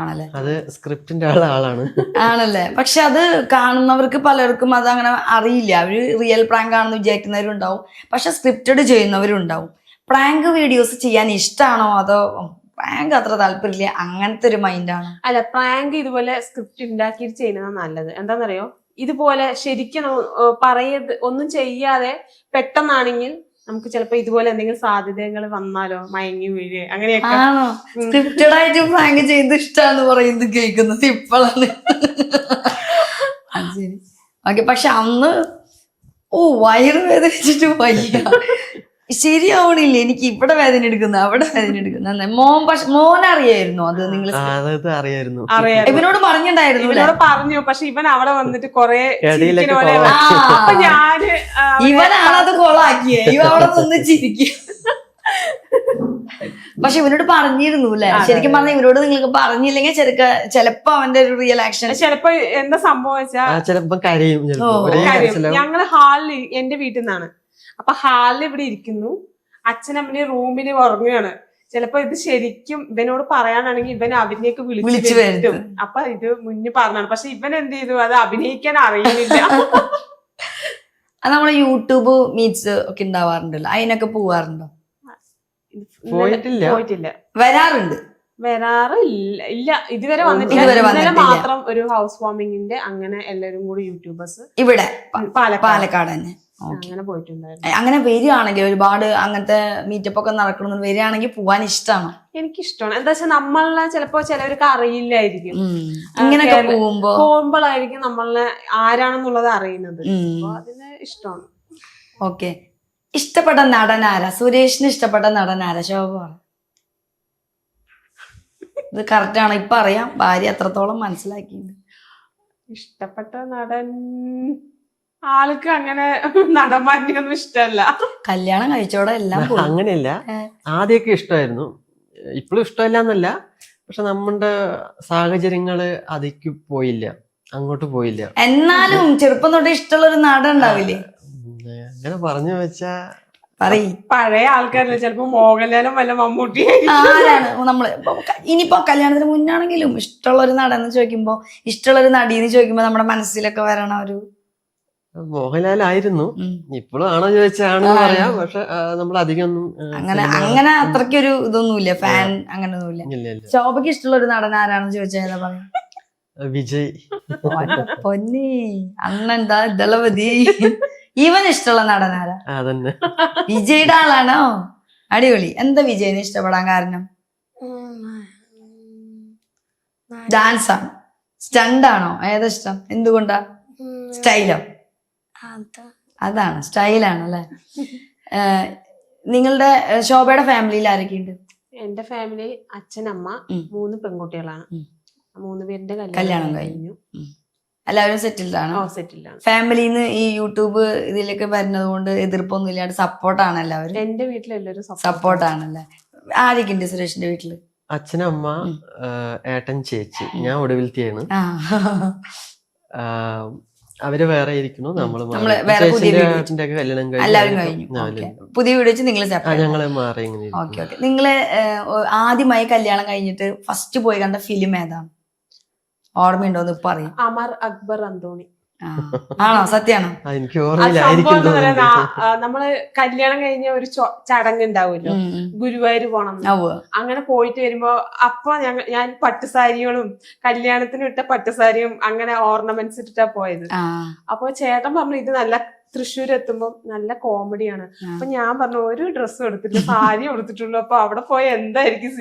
ആണല്ലേ? അത് സ്ക്രിപ്റ്റിന്റെ ആളാണ്. ആണല്ലേ? പക്ഷെ അത് കാണുന്നവർക്ക് പലർക്കും അത് അങ്ങനെ അറിയില്ല. അവര് റിയൽ പ്രാങ്ക് ആണെന്ന് വിചാരിക്കുന്നവരുണ്ടാവും, പക്ഷെ സ്ക്രിപ്റ്റഡ് ചെയ്യുന്നവരുണ്ടാവും. പ്രാങ്ക് വീഡിയോസ് ചെയ്യാൻ ഇഷ്ടമാണോ അതോ പ്രാങ്ക് അത്ര താല്പര്യമില്ല അങ്ങനത്തെ ഒരു മൈൻഡാണോ? അല്ല, പ്രാങ്ക് ഇതുപോലെ സ്ക്രിപ്റ്റ് ഉണ്ടാക്കിയിട്ട് ചെയ്യുന്നതാണ് നല്ലത്. എന്താണെന്നറിയോ, ഇതുപോലെ ശരിക്കും ഒന്നും ചെയ്യാതെ പെട്ടെന്നാണെങ്കിൽ നമുക്ക് ചിലപ്പോ ഇതുപോലെ എന്തെങ്കിലും സാധ്യതകൾ വന്നാലോ, മയങ്ങി വീഴ് അങ്ങനെയൊക്കെ. ആണോ? സ്ക്രിപ്റ്റഡ് ആയിട്ട് പ്രാങ്ക് ചെയ്ത് ഇഷ്ടാന്ന് പറയുന്നത് കേൾക്കുന്നത് ഇപ്പോഴാണ്. ശരി, ഓക്കെ. പക്ഷെ അന്ന് വയറ് വേദനിച്ചിട്ട് വയ്യ, ശരിയാവണില്ല, എനിക്ക് ഇവിടെ വേദന എടുക്കുന്ന അവിടെ വേദന എടുക്കുന്ന. മോനറിയായിരുന്നു അത്? നിങ്ങൾ അറിയായിരുന്നു. ഇവനോട് പറഞ്ഞിട്ടുണ്ടായിരുന്നു? ഇവനോട് പറഞ്ഞു, പക്ഷെ ഇവൻ അവിടെ വന്നിട്ട് കൊറേ ഇടയിലൊക്കെ അപ്പൊ ഞാന് ഇവനാണത് കൊളാക്കിയേ, ഇവ അവിടെ നിന്ന് ചിരിക്കുക. പക്ഷെ ഇവനോട് പറഞ്ഞിരുന്നു അല്ലെ? ശരിക്കും പറഞ്ഞ ഇവനോട് നിങ്ങൾക്ക് പറഞ്ഞില്ലെങ്കിൽ ചിലപ്പോ അവന്റെ ഒരു റിയൽ ആക്ഷൻ ചിലപ്പോ എന്താ സംഭവം വെച്ചാ ചിലപ്പോ കരയും. ഞങ്ങള് ഹാളിൽ എന്റെ വീട്ടിൽ നിന്നാണ്. അപ്പൊ ഹാളിൽ ഇവിടെ ഇരിക്കുന്നു, അച്ഛനമ്മനെ റൂമിൽ ഉറങ്ങുകയാണ്. ചിലപ്പോ ഇത് ശരിക്കും ഇവനോട് പറയാനാണെങ്കിൽ ഇവൻ അഭിനയൊക്കെ വിളിച്ചു വരും. അപ്പൊ ഇത് മുന്നേ പറഞ്ഞാണ്. പക്ഷെ ഇവൻ എന്ത് ചെയ്തു, അത് അഭിനയിക്കാൻ അറിയുന്നില്ല. അത് നമ്മളെ യൂട്യൂബ് മീറ്റ്സ് ഒക്കെ ഉണ്ടാവാറുണ്ടല്ലോ, അതിനൊക്കെ പോവാറുണ്ടോ? പോയിട്ടില്ല. വരാറില്ല. ഇതുവരെ വന്നിട്ടില്ല. മാത്രം ഒരു ഹൗസ് വാമിങ്ങിന്റെ അങ്ങനെ എല്ലാരും കൂടി യൂട്യൂബേഴ്സ് ഇവിടെ പാലക്കാട് തന്നെ അങ്ങനെ പോയിട്ടുണ്ടായിരുന്നു. അങ്ങനെ വരികയാണെങ്കിൽ ഒരുപാട് അങ്ങനത്തെ മീറ്റപ്പ് ഒക്കെ നടക്കണമെന്ന് വരികയാണെങ്കിൽ പോവാൻ ഇഷ്ടമാണോ? എനിക്കിഷ്ടമാണ്. എന്താ വെച്ചാൽ നമ്മളെ ചിലപ്പോ ചിലവർക്ക് അറിയില്ലായിരിക്കും. ഇങ്ങനെയൊക്കെ പോകുമ്പോഴായിരിക്കും നമ്മളെ ആരാണെന്നുള്ളത് അറിയുന്നത്. അപ്പൊ അതിന് ഇഷ്ടമാണ്. ഓക്കെ. ഇഷ്ടപ്പെട്ട നടനാരാ? സുരേഷിന് ഇഷ്ടപ്പെട്ട നടനാരാ? ശോഭ. ഇത് കറക്റ്റ് ആണ്, ഇപ്പൊ അറിയാം ഭാര്യ എത്രത്തോളം മനസ്സിലാക്കിയിട്ടുണ്ട്. ഇഷ്ടപ്പെട്ട നടൻ ആൾക്ക് അങ്ങനെ നടന്മാരിയൊന്നും ഇഷ്ടമല്ല. കല്യാണം കഴിച്ചോടെ എല്ലാം അങ്ങനെയല്ല. ആദ്യമൊക്കെ ഇഷ്ടമായിരുന്നു, ഇപ്പോഴും ഇഷ്ടമല്ല എന്നല്ല, പക്ഷെ നമ്മുടെ സാഹചര്യങ്ങള് അതിക്ക് പോയില്ല, അങ്ങോട്ട് പോയില്ല. എന്നാലും ചെറുപ്പം തൊട്ട് ഇഷ്ടമുള്ള ഒരു നടൻ ഉണ്ടാവില്ലേ? അങ്ങനെ പറഞ്ഞു വെച്ചാ പഴയ ആൾക്കാരല്ലേ, ചിലപ്പോ മോഹൻലാലും വല്ല മമ്മൂട്ടി. ആരാണ് നമ്മള് ഇനിയിപ്പോ കല്യാണത്തിന് മുന്നാണെങ്കിലും ഇഷ്ടമുള്ള ഒരു നടൻ എന്ന് ചോദിക്കുമ്പോ, ഇഷ്ടമുള്ള ഒരു നടീന്ന് ചോദിക്കുമ്പോ നമ്മുടെ മനസ്സിലൊക്കെ വരണ ഒരു മോഹൻലാലായിരുന്നു. ഇപ്പോഴും ആണോ ചോദിച്ചാണ് പറയാം, പക്ഷെ നമ്മൾ അധികം അങ്ങനെ അത്രയ്ക്കൊരു ഇതൊന്നുമില്ല, ഫാൻ അങ്ങനെയൊന്നുമില്ല. ശോഭയ്ക്ക് ഇഷ്ടമുള്ള ഒരു നടൻ ആരാണെന്ന് ചോദിച്ചാൽ ഏതാ പറയാ? വിജയ്. പൊന്നി അന്നെന്താ ദളപതി. ഇവൻ ഇഷ്ടമുള്ള നടനാരാ? അതന്നെ, വിജയുടെ ആളാണോ? അടിപൊളി. എന്താ വിജയിനെ ഇഷ്ടപ്പെടാൻ കാരണം? ഡാൻസ് ആണ്, സ്റ്റണ്ട് ആണോ, ഏതാ ഇഷ്ടം? എന്തുകൊണ്ടാ? സ്റ്റൈലോ? അതാണ്, സ്റ്റൈലാണ് അല്ലെ? നിങ്ങളുടെ ശോഭയുടെ ഫാമിലിയിൽ ആരൊക്കെയുണ്ട്? എന്റെ ഫാമിലി അച്ഛനമ്മ 3 പെൺകുട്ടികളാണ്. 3 പേരുടെ കല്യാണം കഴിഞ്ഞു. എല്ലാവരും സെറ്റിൽഡ് ആണോ? സെറ്റിൽഡ് ആണ്. ഫാമിലിന്ന് ഈ യൂട്യൂബ് ഇതിലേക്ക് വരുന്നത് കൊണ്ട് എതിർപ്പൊന്നും ഇല്ലാണ്ട് സപ്പോർട്ടാണ് എല്ലാവരും? എന്റെ വീട്ടിലെല്ലാവരും സപ്പോർട്ടാണല്ലേ. ആരൊക്കെ ഉണ്ട് സുരേഷിന്റെ വീട്ടില്? അച്ഛനമ്മ, ഏട്ടൻ, ചേച്ചി, ഞാൻ ഒടുവിലത്തെയാണ്. അവര് വേറെ ഇരിക്കുന്നു, എല്ലാവരും കഴിഞ്ഞു. പുതിയ വീട് വെച്ച് നിങ്ങൾ ഞങ്ങള് മാറി. ഓക്കെ. നിങ്ങള് ആദ്യമായി കല്യാണം കഴിഞ്ഞിട്ട് ഫസ്റ്റ് പോയി കണ്ട ഫിലിം ഏതാണ്? ഓർമ്മയുണ്ടോന്ന് ഇപ്പൊ അറിയാം. അമർ അക്ബർ അന്തോണി. ആണോ? സത്യാണോ? എനിക്ക് ഓർമ്മയില്ല. നമ്മള് കല്യാണം കഴിഞ്ഞ ഒരു ചടങ്ങ് ഉണ്ടാവുമല്ലോ, ഗുരുവായൂർ പോണം. അങ്ങനെ പോയിട്ട് വരുമ്പോ അപ്പൊ ഞാൻ പട്ടുസാരികളും കല്യാണത്തിന് ഇട്ട പട്ടുസാരിയും അങ്ങനെ ഓർണമെന്റ്സ് ഇട്ടിട്ടാ പോയത്. അപ്പൊ ചേട്ടൻ പറഞ്ഞു ഇത് നല്ല തൃശ്ശൂർ എത്തുമ്പോൾ നല്ല കോമഡിയാണ്. അപ്പൊ ഞാൻ പറഞ്ഞു ഒരു ഡ്രസ്സും എടുത്തിട്ട് സാരി എടുത്തിട്ടുള്ളൂ. അപ്പൊ അവിടെ പോയ എന്തായിരിക്കും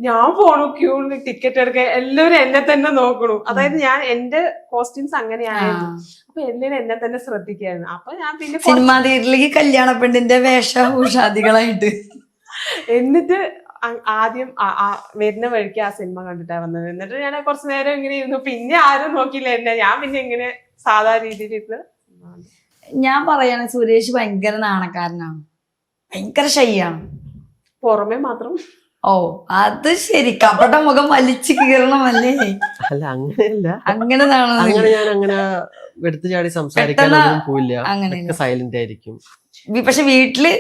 ഞാൻ പോണു ക്യൂണ് ടിക്കറ്റ് എടുക്കാൻ എല്ലാവരും എന്നെ തന്നെ നോക്കണു. അതായത് ഞാൻ എന്റെ കോസ്റ്റ്യൂംസ് അങ്ങനെയായിരുന്നു. അപ്പൊ എല്ലാവരും എന്നെ തന്നെ ശ്രദ്ധിക്കായിരുന്നു. അപ്പൊ ഞാൻ പിന്നെ സിനിമാ തിയേറ്ററിലേക്ക് കല്യാണ പെണ്ണിന്റെ വേഷഭൂഷാദികളായിട്ട് എന്നിട്ട് ആദ്യം വരുന്ന വഴിക്ക് ആ സിനിമ കണ്ടിട്ടാ വന്നത്. എന്നിട്ട് ഞാൻ കുറച്ചു നേരം ഇങ്ങനെ ഇരുന്നു. പിന്നെ ആരും നോക്കിയില്ല എന്നെ. ഞാൻ പിന്നെ ഇങ്ങനെ സാധാരണ രീതിയിൽ ഞാൻ പറയാണ് സുരേഷ് ഭയങ്കര നാണക്കാരനാണ്, ഭയങ്കര ഷൈയാണ്. പുറമെ മാത്രം. ഓ അത് ശരി, കപട മുഖം വലിച്ചു കീറണമല്ലേ? അല്ല അങ്ങനെയല്ല, അങ്ങനെ അങ്ങനെ ഞാൻ അങ്ങനെ എടുത്തു ചാടി സംസാരിക്കാനൊന്നും പോയില്ല. അങ്ങനെ സൈലന്റ് ആയിരിക്കും. പക്ഷെ വീട്ടില്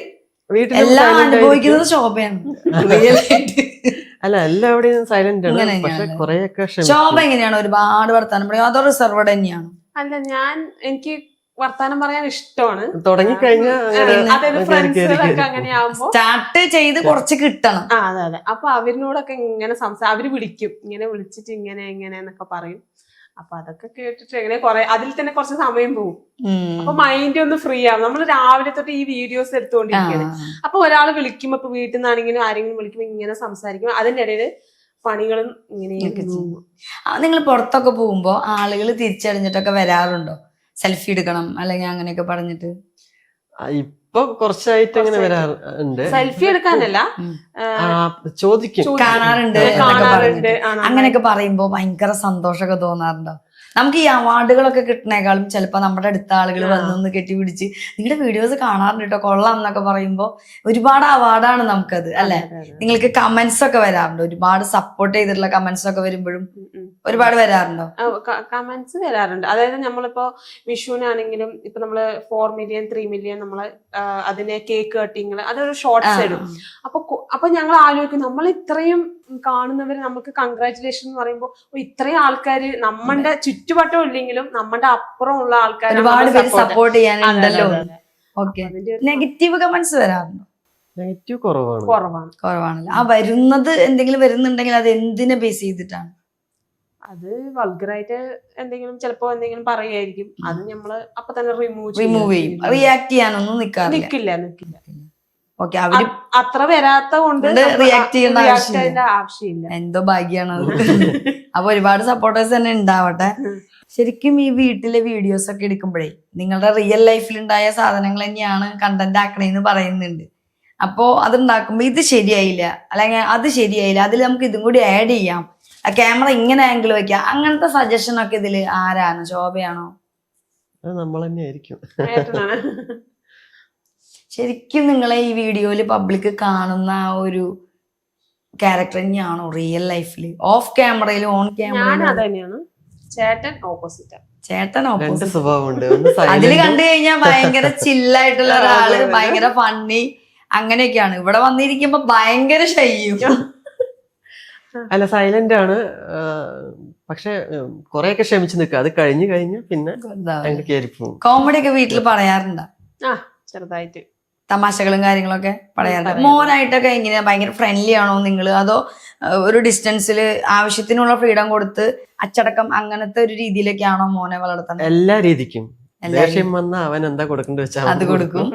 വീട്ടിൽ എല്ലാം അനുഭവിക്കുന്നത് ശോഭയാണ്. അല്ല എല്ലാവിടെയും സൈലന്റ് ആണ്. പക്ഷെ കുറെയൊക്കെ ശോഭ എങ്ങനെയാണ്? ഒരുപാട് വർത്താനം പറയും, അതോ റിസർവ്ഡ് തന്നെയാണ്? അല്ല, എനിക്ക് വർത്താനം പറയാൻ ഇഷ്ടമാണ്. തുടങ്ങിക്കഴിഞ്ഞാൽ സ്റ്റാർട്ട് ചെയ്ത് കുറച്ച് കിട്ടണം. അതെ അതെ. അപ്പൊ അവരിനോടൊക്കെ ഇങ്ങനെ അവര് വിളിക്കും, ഇങ്ങനെ വിളിച്ചിട്ട് ഇങ്ങനെ എന്നൊക്കെ പറയും. അപ്പൊ അതൊക്കെ കേട്ടിട്ട് എങ്ങനെ അതിൽ തന്നെ കുറച്ച് സമയം പോകും. അപ്പൊ മൈൻഡ് ഒന്ന് ഫ്രീ ആവും. നമ്മൾ രാവിലെ തൊട്ട് ഈ വീഡിയോസ് എടുത്തുകൊണ്ടിരിക്കുകയാണ്. അപ്പൊ ഒരാൾ വിളിക്കുമ്പോ, ഇപ്പൊ വീട്ടിൽ നിന്നാണെങ്കിലും ആരെങ്കിലും വിളിക്കുമ്പോ ഇങ്ങനെ സംസാരിക്കും. അതിന്റെ ഇടയിൽ പണികളും ഇങ്ങനെയൊക്കെ ചെയ്യും. നിങ്ങൾ പുറത്തൊക്കെ പോകുമ്പോ ആളുകൾ തിരിച്ചറിഞ്ഞിട്ടൊക്കെ വരാറുണ്ടോ? സെൽഫി എടുക്കണം അല്ലെങ്കിൽ അങ്ങനെയൊക്കെ പറഞ്ഞിട്ട്? ഇപ്പൊ കുറച്ചായിട്ട് അങ്ങനെ വരാറുണ്ട്. സെൽഫി എടുക്കാനല്ല, ചോദിക്കും, കാണാറുണ്ട്. അങ്ങനെയൊക്കെ പറയുമ്പോ ഭയങ്കര സന്തോഷമൊക്കെ തോന്നാറുണ്ടോ? നമുക്ക് ഈ അവാർഡുകളൊക്കെ കിട്ടുന്നേക്കാളും ചിലപ്പോ നമ്മുടെ അടുത്ത ആളുകൾ വന്നൊന്ന് കെട്ടിപ്പിടിച്ച് നിങ്ങളുടെ വീഡിയോസ് കാണാറുണ്ട് കേട്ടോ, കൊള്ളാം എന്നൊക്കെ പറയുമ്പോ ഒരുപാട് അവാർഡാണ് നമുക്കത്, അല്ലെ? നിങ്ങൾക്ക് കമന്റ്സ് ഒക്കെ വരാറുണ്ടോ? ഒരുപാട് സപ്പോർട്ട് ചെയ്തിട്ടുള്ള കമന്റ്സ് ഒക്കെ വരുമ്പോഴും ഒരുപാട് വരാറുണ്ടോ? കമന്റ്സ് വരാറുണ്ട്. അതായത് നമ്മളിപ്പോ വിഷുവിനാണെങ്കിലും ഇപ്പൊ നമ്മള് 4 മില്യൺ 3 മില്യൺ നമ്മള് അതിനെ കേക്ക് കട്ടിങ് അതൊരു ഷോർട്സ് ഇടും. അപ്പൊ ഞങ്ങൾ ആലോചിക്കും, നമ്മൾ ഇത്രയും കാണുന്നവര് നമുക്ക് കൺഗ്രാറ്റുലേഷൻ എന്ന് പറയുമ്പോൾ ഇത്രയും ആൾക്കാര് നമ്മളുടെ ചുറ്റുവട്ടം ഇല്ലെങ്കിലും നമ്മുടെ അപ്പുറമുള്ള ആൾക്കാർ ഒരുപാട് പേര് സപ്പോർട്ട് ചെയ്യാനുണ്ടല്ലോ. ഓക്കെ, നെഗറ്റീവ് കമന്റ്സ് വരാറുണ്ടോ? നെഗറ്റീവ് കുറവാണല്ലോ. ആ വരുന്നത് എന്തെങ്കിലും വരുന്നുണ്ടെങ്കിൽ അത് എന്തിനെ ബേസ് ചെയ്തിട്ടാണ്? അത് വൾഗറായിട്ട് ചിലപ്പോ എന്തെങ്കിലും പറയായിരിക്കും. അത് നമ്മള് അപ്പൊ തന്നെ റിമൂവ് ചെയ്യും. റിയാക്ട് ചെയ്യാനൊന്നും നിക്കില്ല. ഓക്കെ, അവര് അത്ര വരാത്ത കൊണ്ട് റിയാക്ട് ചെയ്യേണ്ട ആവശ്യമില്ല. എന്തോ ഭാഗ്യാണ് അത്. അപ്പൊ ഒരുപാട് സപ്പോർട്ടേഴ്സ് തന്നെ ഉണ്ടാവട്ടെ. ശരിക്കും ഈ വീട്ടിലെ വീഡിയോസ് ഒക്കെ എടുക്കുമ്പോഴേ നിങ്ങളുടെ റിയൽ ലൈഫിൽ ഉണ്ടായ സാധനങ്ങൾ തന്നെയാണ് കണ്ടന്റ് ആക്കണേന്ന് പറയുന്നുണ്ട്. അപ്പോ അതുണ്ടാക്കുമ്പോ ഇത് ശരിയായില്ല, അല്ലെങ്കിൽ അത് ശരിയായില്ല, അതിൽ നമുക്ക് ഇതും കൂടി ആഡ് ചെയ്യാം, ക്യാമറ ഇങ്ങനെ ആംഗിൾ വെക്കാം, അങ്ങനത്തെ സജഷൻ ഒക്കെ ഇതില് ആരാണ്? ശോഭയാണോ? നമ്മൾ തന്നെ ആയിരിക്കും. ശരിക്കും നിങ്ങളെ ഈ വീഡിയോയില് പബ്ലിക് കാണുന്ന ആ ഒരു ക്യാരക്ടർ തന്നെയാണോ റിയൽ ലൈഫില്? ഓഫ് ക്യാമറയിലും ഓൺ ക്യാമറയിലും? ചേട്ടൻ ഓപ്പോസിറ്റ്. അതില് കണ്ടു കഴിഞ്ഞാൽ ഭയങ്കര ചില്ലായിട്ടുള്ള ഒരാള്, ഭയങ്കര ഫണ്ണി അങ്ങനെയൊക്കെയാണ്. ഇവിടെ വന്നിരിക്കുമ്പോ ഭയങ്കര ഷൈയും. അല്ല, സൈലന്റ് ആണ്. പക്ഷെ കൊറേയൊക്കെ ക്ഷമിച്ച് നിൽക്കുക. അത് കഴിഞ്ഞ് പിന്നെ കോമഡി ഒക്കെ വീട്ടിൽ പറയാറുണ്ടോ? ചെറുതായിട്ട് തമാശകളും കാര്യങ്ങളൊക്കെ പറയാറുണ്ട്. മോനായിട്ടൊക്കെ എങ്ങനെയാ? ഭയങ്കര ഫ്രണ്ട്ലി ആണോ നിങ്ങള്? അതോ ഒരു ഡിസ്റ്റൻസിൽ ആവശ്യത്തിനുള്ള ഫ്രീഡം കൊടുത്ത് അച്ചടക്കം അങ്ങനത്തെ ഒരു രീതിയിലൊക്കെയാണോ മോനെ വളർത്തുന്നത്? എല്ലാ രീതിക്കും. ദേഷ്യം വന്ന അവൻ എന്താ കൊടുക്കേണ്ടി വെച്ചാൽ അത് കൊടുക്കും.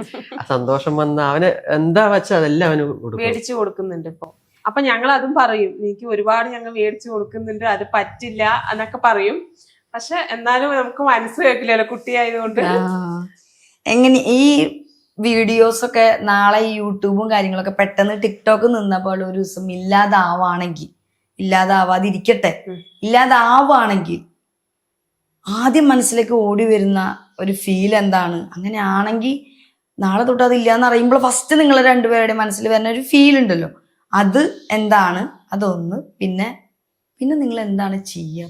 സന്തോഷം വന്ന അവന് എന്താ വെച്ചാൽ അതെല്ലാം അവന് മേടിച്ചു കൊടുക്കുന്നുണ്ട് ഇപ്പൊ. അപ്പൊ ഞങ്ങൾ അതും പറയും, എനിക്ക് ഒരുപാട് ഞങ്ങൾ മേടിച്ചു കൊടുക്കുന്നുണ്ട്, അത് പറ്റില്ല എന്നൊക്കെ പറയും. പക്ഷെ എന്നാലും നമുക്ക് മനസ്സ് കേൾക്കില്ലല്ലോ കുട്ടിയായതുകൊണ്ട്. എങ്ങനെ ഈ വീഡിയോസ് ഒക്കെ നാളെ ഈ യൂട്യൂബും കാര്യങ്ങളൊക്കെ പെട്ടെന്ന് ടിക്ടോക്ക് നിന്നപ്പോൾ ഒരു ദിവസം ഇല്ലാതാവാതിരിക്കട്ടെ, ഇല്ലാതാവാണെങ്കിൽ ആദ്യം മനസ്സിലേക്ക് ഓടി വരുന്ന ഒരു ഫീൽ എന്താണ്? അങ്ങനെയാണെങ്കിൽ നാളെ തൊട്ട് അത് ഇല്ലാന്ന് അറിയുമ്പോൾ ഫസ്റ്റ് നിങ്ങൾ രണ്ടുപേരുടെ മനസ്സിൽ വരുന്ന ഒരു ഫീൽ ഉണ്ടല്ലോ, അത് എന്താണ്? അതൊന്ന് പിന്നെ നിങ്ങൾ എന്താണ് ചെയ്യുക?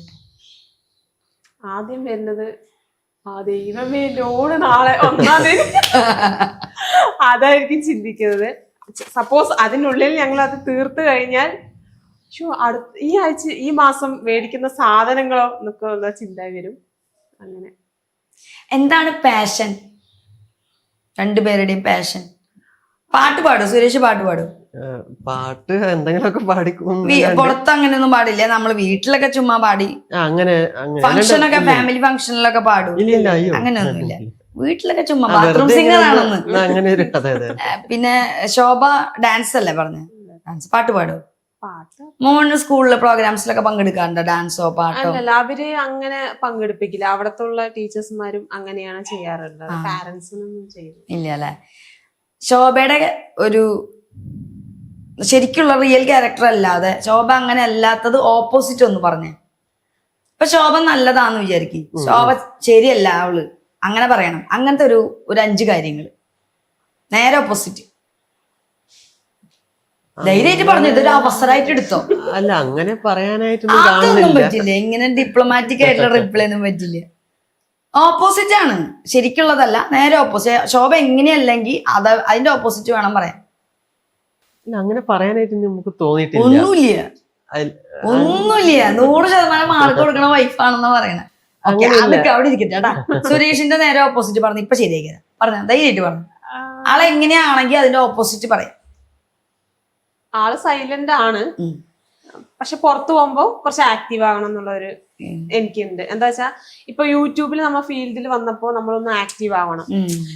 ആദ്യം വരുന്നത് ദൈവമേ ലോണ് നാളെ 1-ാം തീയതി അതായിരിക്കും ചിന്തിക്കുന്നത്. സപ്പോസ് അതിനുള്ളിൽ ഞങ്ങൾ അത് തീർത്ത് കഴിഞ്ഞാൽ ഈ ആഴ്ച ഈ മാസം മേടിക്കുന്ന സാധനങ്ങളോ എന്നൊക്കെ ഉള്ള ചിന്ത വരും. അങ്ങനെ എന്താണ് പാഷൻ? രണ്ടുപേരുടെയും പാഷൻ? പാട്ട് പാടും? സുരേഷ് പാട്ട് പാടും? പാട്ട് എന്തെങ്കിലുമൊക്കെ പാടിക്കും. പുറത്ത് അങ്ങനെയൊന്നും പാടില്ല? നമ്മള് വീട്ടിലൊക്കെ ചുമ്മാ പാടി അങ്ങനെ ഫംഗ്ഷനൊക്കെ, ഫാമിലി ഫംഗ്ഷനിലൊക്കെ പാടും? അങ്ങനെയൊന്നുമില്ല. വീട്ടിലൊക്കെ ചുമ്മാ ബാത്റൂം സിംഗർ ആണെന്ന്. അങ്ങനെ ഒരു അതെ അതെ പിന്നെ ശോഭ ഡാൻസ് അല്ലേ പറഞ്ഞ? ഡാൻസ് പാട്ട് പാടോ? പാട്ട് മോന് സ്കൂളിലെ പ്രോഗ്രാംസിലൊക്കെ പങ്കെടുക്കാറുണ്ടോ? ഡാൻസോ പാട്ടോ? അല്ലല്ല, അവര് അങ്ങനെ പങ്കെടുപ്പിക്കില്ല. അവിടത്തുള്ള ടീച്ചേഴ്സുമാരും അങ്ങനെയാണ് ചെയ്യാറുള്ളത്. പാരന്റ്സിനൊന്നും ചെയ്തു ഇല്ല അല്ലെ. ശോഭയുടെ ഒരു ശരിക്കുള്ള റിയൽ ക്യാരക്ടർ അല്ലാതെ ശോഭ അങ്ങനെ അല്ലാത്തത് ഓപ്പോസിറ്റ് ഒന്ന് പറഞ്ഞേ. ഇപ്പൊ ശോഭ നല്ലതാന്ന് വിചാരിക്കും, ശോഭ ശരിയല്ല അവള്, അങ്ങനെ പറയണം. അങ്ങനത്തെ ഒരു 5 കാര്യങ്ങൾ നേരെ ഓപ്പോസിറ്റ് ധൈര്യമായിട്ട് പറഞ്ഞു. ഇതൊരു അവസരമായിട്ട് എടുത്തോ. അല്ല അങ്ങനെ പറയാനായിട്ടൊന്നും അതൊന്നും കാണുന്നില്ല. പറ്റില്ല, ഇങ്ങനെ ഡിപ്ലോമാറ്റിക് ആയിട്ടുള്ള റിപ്ലൈ ഒന്നും പറ്റില്ല. ഓപ്പോസിറ്റ് ആണ്, ശരിക്കുള്ളതല്ല, നേരെ ഓപ്പോസിറ്റ്. ശോഭ എങ്ങനെയല്ലെങ്കിൽ അതിന്റെ ഓപ്പോസിറ്റ് വേണം പറയാൻ. ഇല്ല, അങ്ങനെ പറയാനായിട്ട് നമുക്ക് തോന്നിയിട്ടില്ല. ഒന്നുമില്ല, ഒന്നുമില്ല. 100% മാർക്ക് കൊടുക്കണ വൈഫാണെന്നാ പറയണേ. ഓക്കെ, അതൊക്കെ അവിടെ ഇരിക്കട്ടെ കേട്ടാ. സുരേഷിന്റെ നേരെ ഓപ്പോസിറ്റ് പറഞ്ഞു. ഇപ്പൊ ശരിയാക്കിയതാ പറഞ്ഞ, ധൈര്യമായിട്ട് പറഞ്ഞു. ആളെ എങ്ങനെയാണെങ്കിൽ അതിന്റെ ഓപ്പോസിറ്റ് പറയാം. ആള് സൈലന്റ് ആണ്, പക്ഷെ പുറത്തു പോകുമ്പോ കുറച്ച് ആക്റ്റീവ് ആകണം എന്നുള്ളൊരു എനിക്കുണ്ട്. എന്താ വെച്ചാ ഇപ്പൊ യൂട്യൂബിൽ നമ്മ ഫീൽഡിൽ വന്നപ്പോ നമ്മളൊന്ന് ആക്റ്റീവ് ആവണം.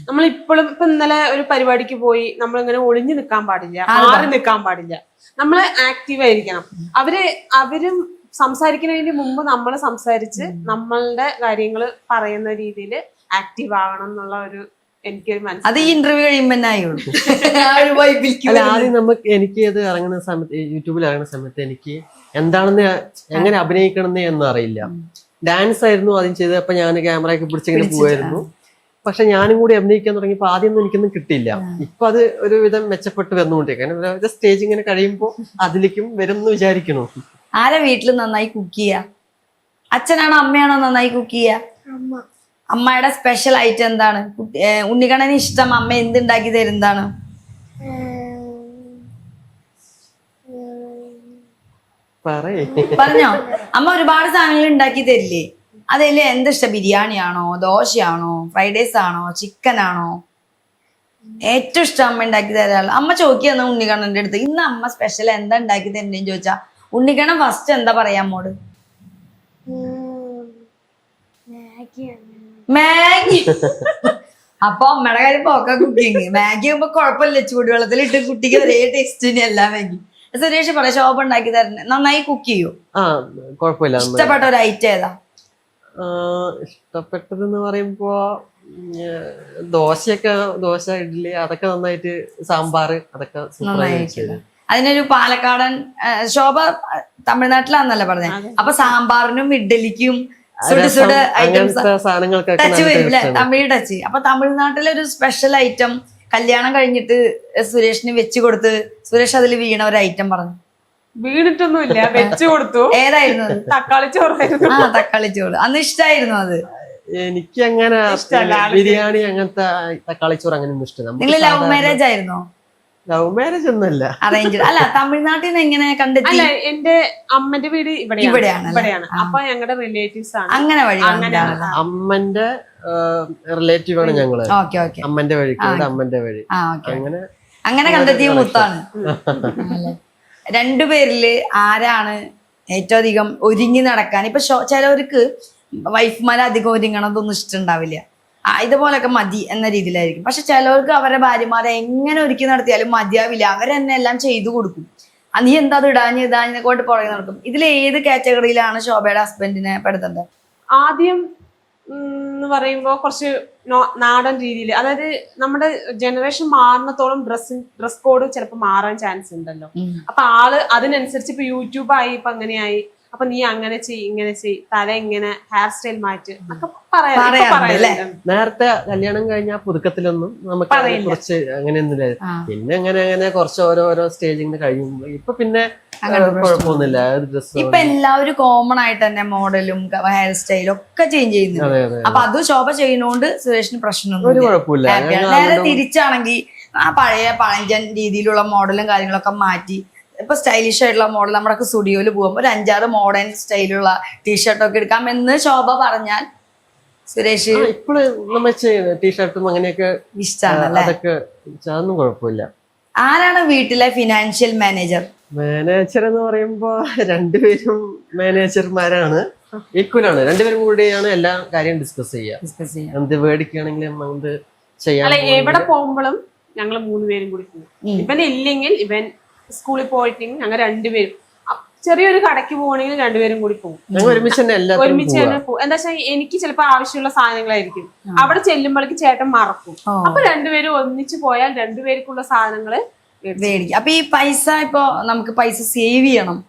നമ്മൾ ഇപ്പോഴും ഇപ്പൊ ഇന്നലെ ഒരു പരിപാടിക്ക് പോയി നമ്മളിങ്ങനെ ഒളിഞ്ഞു നിൽക്കാൻ പാടില്ല, മാറി നിൽക്കാൻ പാടില്ല. നമ്മള് ആക്റ്റീവ് ആയിരിക്കണം. അവരും സംസാരിക്കുന്നതിന് മുമ്പ് നമ്മൾ സംസാരിച്ച് നമ്മളുടെ കാര്യങ്ങൾ പറയുന്ന രീതിയിൽ ആക്റ്റീവ് ആകണം എന്നുള്ള ഒരു എനിക്കൊരു മനസ്സിലായി. അത് ഈ ഇന്റർവ്യൂ കഴിയുമ്പോ അല്ല, ആദ്യം എനിക്ക് അത് ഇറങ്ങുന്ന സമയത്ത്, യൂട്യൂബിൽ ഇറങ്ങുന്ന സമയത്ത് എനിക്ക് എന്താണെന്ന് എങ്ങനെ അഭിനയിക്കണമെന്ന് ഒന്നും അറിയില്ല. ഡാൻസ് ആയിരുന്നു ആദ്യം ചെയ്തത്. അപ്പൊ ഞാൻ ക്യാമറയൊക്കെ പിടിച്ചിങ്ങനെ പോവായിരുന്നു. പക്ഷെ ഞാനും കൂടി അഭിനയിക്കാൻ തുടങ്ങിയപ്പോ ആദ്യമൊന്നും എനിക്കൊന്നും കിട്ടിയില്ല. ഇപ്പൊ അത് ഒരുവിധം മെച്ചപ്പെട്ട് വന്നുകൊണ്ടിരിക്കും. സ്റ്റേജ് ഇങ്ങനെ കഴിയുമ്പോ അതിലേക്കും വരും എന്ന് വിചാരിക്കണു. ആരെ വീട്ടിൽ നന്നായി കുക്ക് ചെയ്യാ? അച്ഛനാണോ അമ്മയാണോ നന്നായി കുക്ക് ചെയ്യാ? അമ്മയുടെ സ്പെഷ്യൽ ഐറ്റം എന്താണ്? ഉണ്ണിക്കണ്ണന് ഇഷ്ടം അമ്മ എന്തുണ്ടാക്കി തരുന്നതാണ്? പറഞ്ഞോ. അമ്മ ഒരുപാട് സാധനങ്ങൾ ഉണ്ടാക്കി തരില്ലേ? അതില് എന്തിഷ്ടം? ബിരിയാണിയാണോ, ദോശയാണോ, ഫ്രൈഡ് റൈസ് ആണോ, ചിക്കൻ ആണോ? ഏറ്റവും ഇഷ്ടം അമ്മ ഉണ്ടാക്കി തരാനുള്ള. അമ്മ ചോദിക്കുന്ന ഉണ്ണിക്കണ്ണന്റെ അടുത്ത് ഇന്ന് അമ്മ സ്പെഷ്യൽ എന്താ ഉണ്ടാക്കി തരുന്നേന്ന് ചോദിച്ചാ ഉണ്ണിക്കണ്ണൻ ഫസ്റ്റ് എന്താ പറയാ അമ്മോട്? മാഗി. അപ്പൊ അമ്മയുടെ കാര്യം പോക്ക കുക്കിങ്. മാഗി ആകുമ്പോ കുഴപ്പമില്ല, ചൂടുവെള്ളത്തിലിട്ട് കുട്ടിക്ക് ഒരേ ടേസ്റ്റ് അല്ല മാഗി. സുരേഷ് പറയാം ശോഭ ഉണ്ടാക്കി തരുന്നത് നന്നായി കുക്ക് ചെയ്യൂ. കുഴപ്പമില്ല. ഇഷ്ടപ്പെട്ട ഒരു ഐറ്റം ഏതാ? ഇഷ്ടപ്പെട്ടതെന്ന് പറയുമ്പോ ദോശ, ഇഡ്ഡലി അതൊക്കെ നന്നായിട്ട്, സാമ്പാർ അതൊക്കെ നന്നായിരിക്കും. അതിനൊരു പാലക്കാടൻ ശോഭ തമിഴ്നാട്ടിലാന്നല്ലേ പറഞ്ഞേ? അപ്പൊ സാമ്പാറിനും ഇഡ്ഡലിക്കും ടച്ച് വരില്ലേ? തമിഴ് ടച്ച്. അപ്പൊ തമിഴ്നാട്ടിലെ ഒരു സ്പെഷ്യൽ ഐറ്റം കല്യാണം കഴിഞ്ഞിട്ട് സുരേഷിന് വെച്ച് കൊടുത്ത് സുരേഷ് അതിൽ വീണ ഒരു ഐറ്റം പറഞ്ഞു. വീണിട്ടൊന്നുമില്ല, വെച്ചു കൊടുത്തു. ഏതായിരുന്നു അത്? തക്കാളി ചോറായിരുന്നു. തക്കാളി ചോറ്. അന്ന് ഇഷ്ടായിരുന്നു അത്? എനിക്ക് അങ്ങനെ ബിരിയാണി അങ്ങനത്തെ തക്കാളി ചോറ് അങ്ങനെ ഒന്നും ഇഷ്ടമല്ല. നിങ്ങൾ ലവ് മാരേജ് ആയിരുന്നോ? ലവ് മാരേജ് ഒന്നുമല്ല, അറേഞ്ച്ഡ്. അല്ല, തമിഴ്നാട്ടിൽ നിന്ന് എങ്ങനെ കണ്ടെത്തി? അല്ല, എന്റെ അമ്മന്റെ വീട് ഇവിടെയാണ്. അപ്പൊ ഞങ്ങളുടെ റിലേറ്റീവ്സ് ആണ്. അങ്ങനെ വഴി അമ്മന്റെ റിലേറ്റീവ് ആണ് ഞങ്ങള്. അമ്മന്റെ വഴി, അമ്മന്റെ വഴി. അങ്ങനെ കണ്ടെത്തിയ മുത്താണ്. രണ്ടുപേരില് ആരാണ് ഏറ്റവും അധികം ഒരുങ്ങി നടക്കാൻ? ഇപ്പൊ ചിലവർക്ക് വൈഫ്മാരെ അധികം ഒരുങ്ങണതൊന്നും ഇഷ്ടമുണ്ടാവില്ല, ഇതുപോലൊക്കെ മതി എന്ന രീതിയിലായിരിക്കും. പക്ഷെ ചിലവർക്ക് അവരുടെ ഭാര്യമാരെ എങ്ങനെ ഒരുക്കി നടത്തിയാലും മതിയാവില്ല, അവരെന്നെ എല്ലാം ചെയ്തു കൊടുക്കും. നീ എന്താ അത് ഇടാഞ്ഞ് കൊണ്ട് പുറകെ നടക്കും. ഇതിൽ ഏത് കാറ്റഗറിയിലാണ് ശോഭയുടെ ഹസ്ബൻഡിനെ പെടുത്തുന്നത്? ആദ്യം എന്ന് പറയുമ്പോ കുറച്ച് നാടൻ രീതിയിൽ, അതായത് നമ്മുടെ ജനറേഷൻ മാറുന്നത്തോളം ഡ്രസ് കോഡ് ചിലപ്പോൾ മാറാൻ ചാൻസ് ഉണ്ടല്ലോ. അപ്പൊ ആള് അതിനനുസരിച്ച് ഇപ്പൊ യൂട്യൂബായി, ഇപ്പൊ അങ്ങനെയായി, അപ്പൊ നീ അങ്ങനെ ചെയ്, ഇങ്ങനെ ചെയ്, തല ഇങ്ങനെ, ഹെയർ സ്റ്റൈൽ മാറ്റ് എന്നൊക്കെ പറയാം. നേരത്തെ കല്യാണം കഴിഞ്ഞ പുതുക്കത്തിലൊന്നും നമുക്ക് കുറച്ച് അങ്ങനെയൊന്നുമില്ല. പിന്നെ അങ്ങനെ കുറച്ച് ഓരോരോ സ്റ്റേജിങ് കഴിയുമ്പോ ഇപ്പൊ പിന്നെ കുഴപ്പമൊന്നുമില്ല. ഇപ്പൊ എല്ലാവരും കോമൺ ആയിട്ട് തന്നെ മോഡലും ഹെയർ സ്റ്റൈലും ഒക്കെ ചേഞ്ച് ചെയ്യുന്നു. അപ്പൊ അത് ശോഭ ചെയ്യുന്നോണ്ട് സുരേഷിന് പ്രശ്നമൊന്നും കുഴപ്പമില്ല. നേരെ തിരിച്ചാണെങ്കിൽ ആ പഴയ പഴഞ്ചൻ രീതിയിലുള്ള മോഡലും കാര്യങ്ങളൊക്കെ മാറ്റി ഇപ്പൊ സ്റ്റൈലിഷ് ആയിട്ടുള്ള മോഡൽ നമ്മുടെ സ്റ്റുഡിയോയിൽ പോകുമ്പോൾ ഒരു 5-6 മോഡേൺ സ്റ്റൈലുള്ള ടീഷർട്ടൊക്കെ എടുക്കാമെന്ന് ശോഭ പറഞ്ഞാൽ സുരേഷ് ഇപ്പോഴും ടീഷർട്ടും അങ്ങനെയൊക്കെ ഇഷ്ടമാണല്ലേ? അതൊന്നും കുഴപ്പമില്ല. ആരാണ് വീട്ടിലെ ഫിനാൻഷ്യൽ മാനേജർ? മാനേജർ എന്ന് പറയുമ്പോ രണ്ടുപേരും മാനേജർമാരാണ്. ഈക്വലാണ്, രണ്ടുപേരും കൂടിയാണ് എല്ലാ കാര്യം ഡിസ്കസ് ചെയ്യുക. ഡിസ്കസ് ചെയ്യാം. എന്ത് മേടിക്കുകയാണെങ്കിലും എന്ത് ചെയ്യാൻ അല്ല എവിടെ പോകുമ്പോഴും ഞങ്ങൾ 3 പേരും കൂടി പോകും. ഇവൻ ഇല്ലെങ്കിൽ ഇവൻ സ്കൂളിൽ പോയിട്ടെങ്കിൽ ഞങ്ങൾ 2 പേരും ചെറിയൊരു കടയ്ക്ക് പോകണമെങ്കിൽ 2 പേരും കൂടി പോകും. ഞങ്ങൾ ഒരുമിച്ച് തന്നെ ഒരുമിച്ച് തന്നെ പോകും. എന്താ വെച്ചാൽ എനിക്ക് ചിലപ്പോ ആവശ്യമുള്ള സാധനങ്ങളായിരിക്കും, അവിടെ ചെല്ലുമ്പോഴേക്ക് ചേട്ടൻ മറക്കും. അപ്പൊ 2 പേരും ഒന്നിച്ച് പോയാൽ 2 പേർക്കുള്ള സാധനങ്ങള് മേടിക്കും. അപ്പൊ ഈ പൈസ ഇപ്പൊ നമുക്ക് പൈസ സേവ് ചെയ്യണം.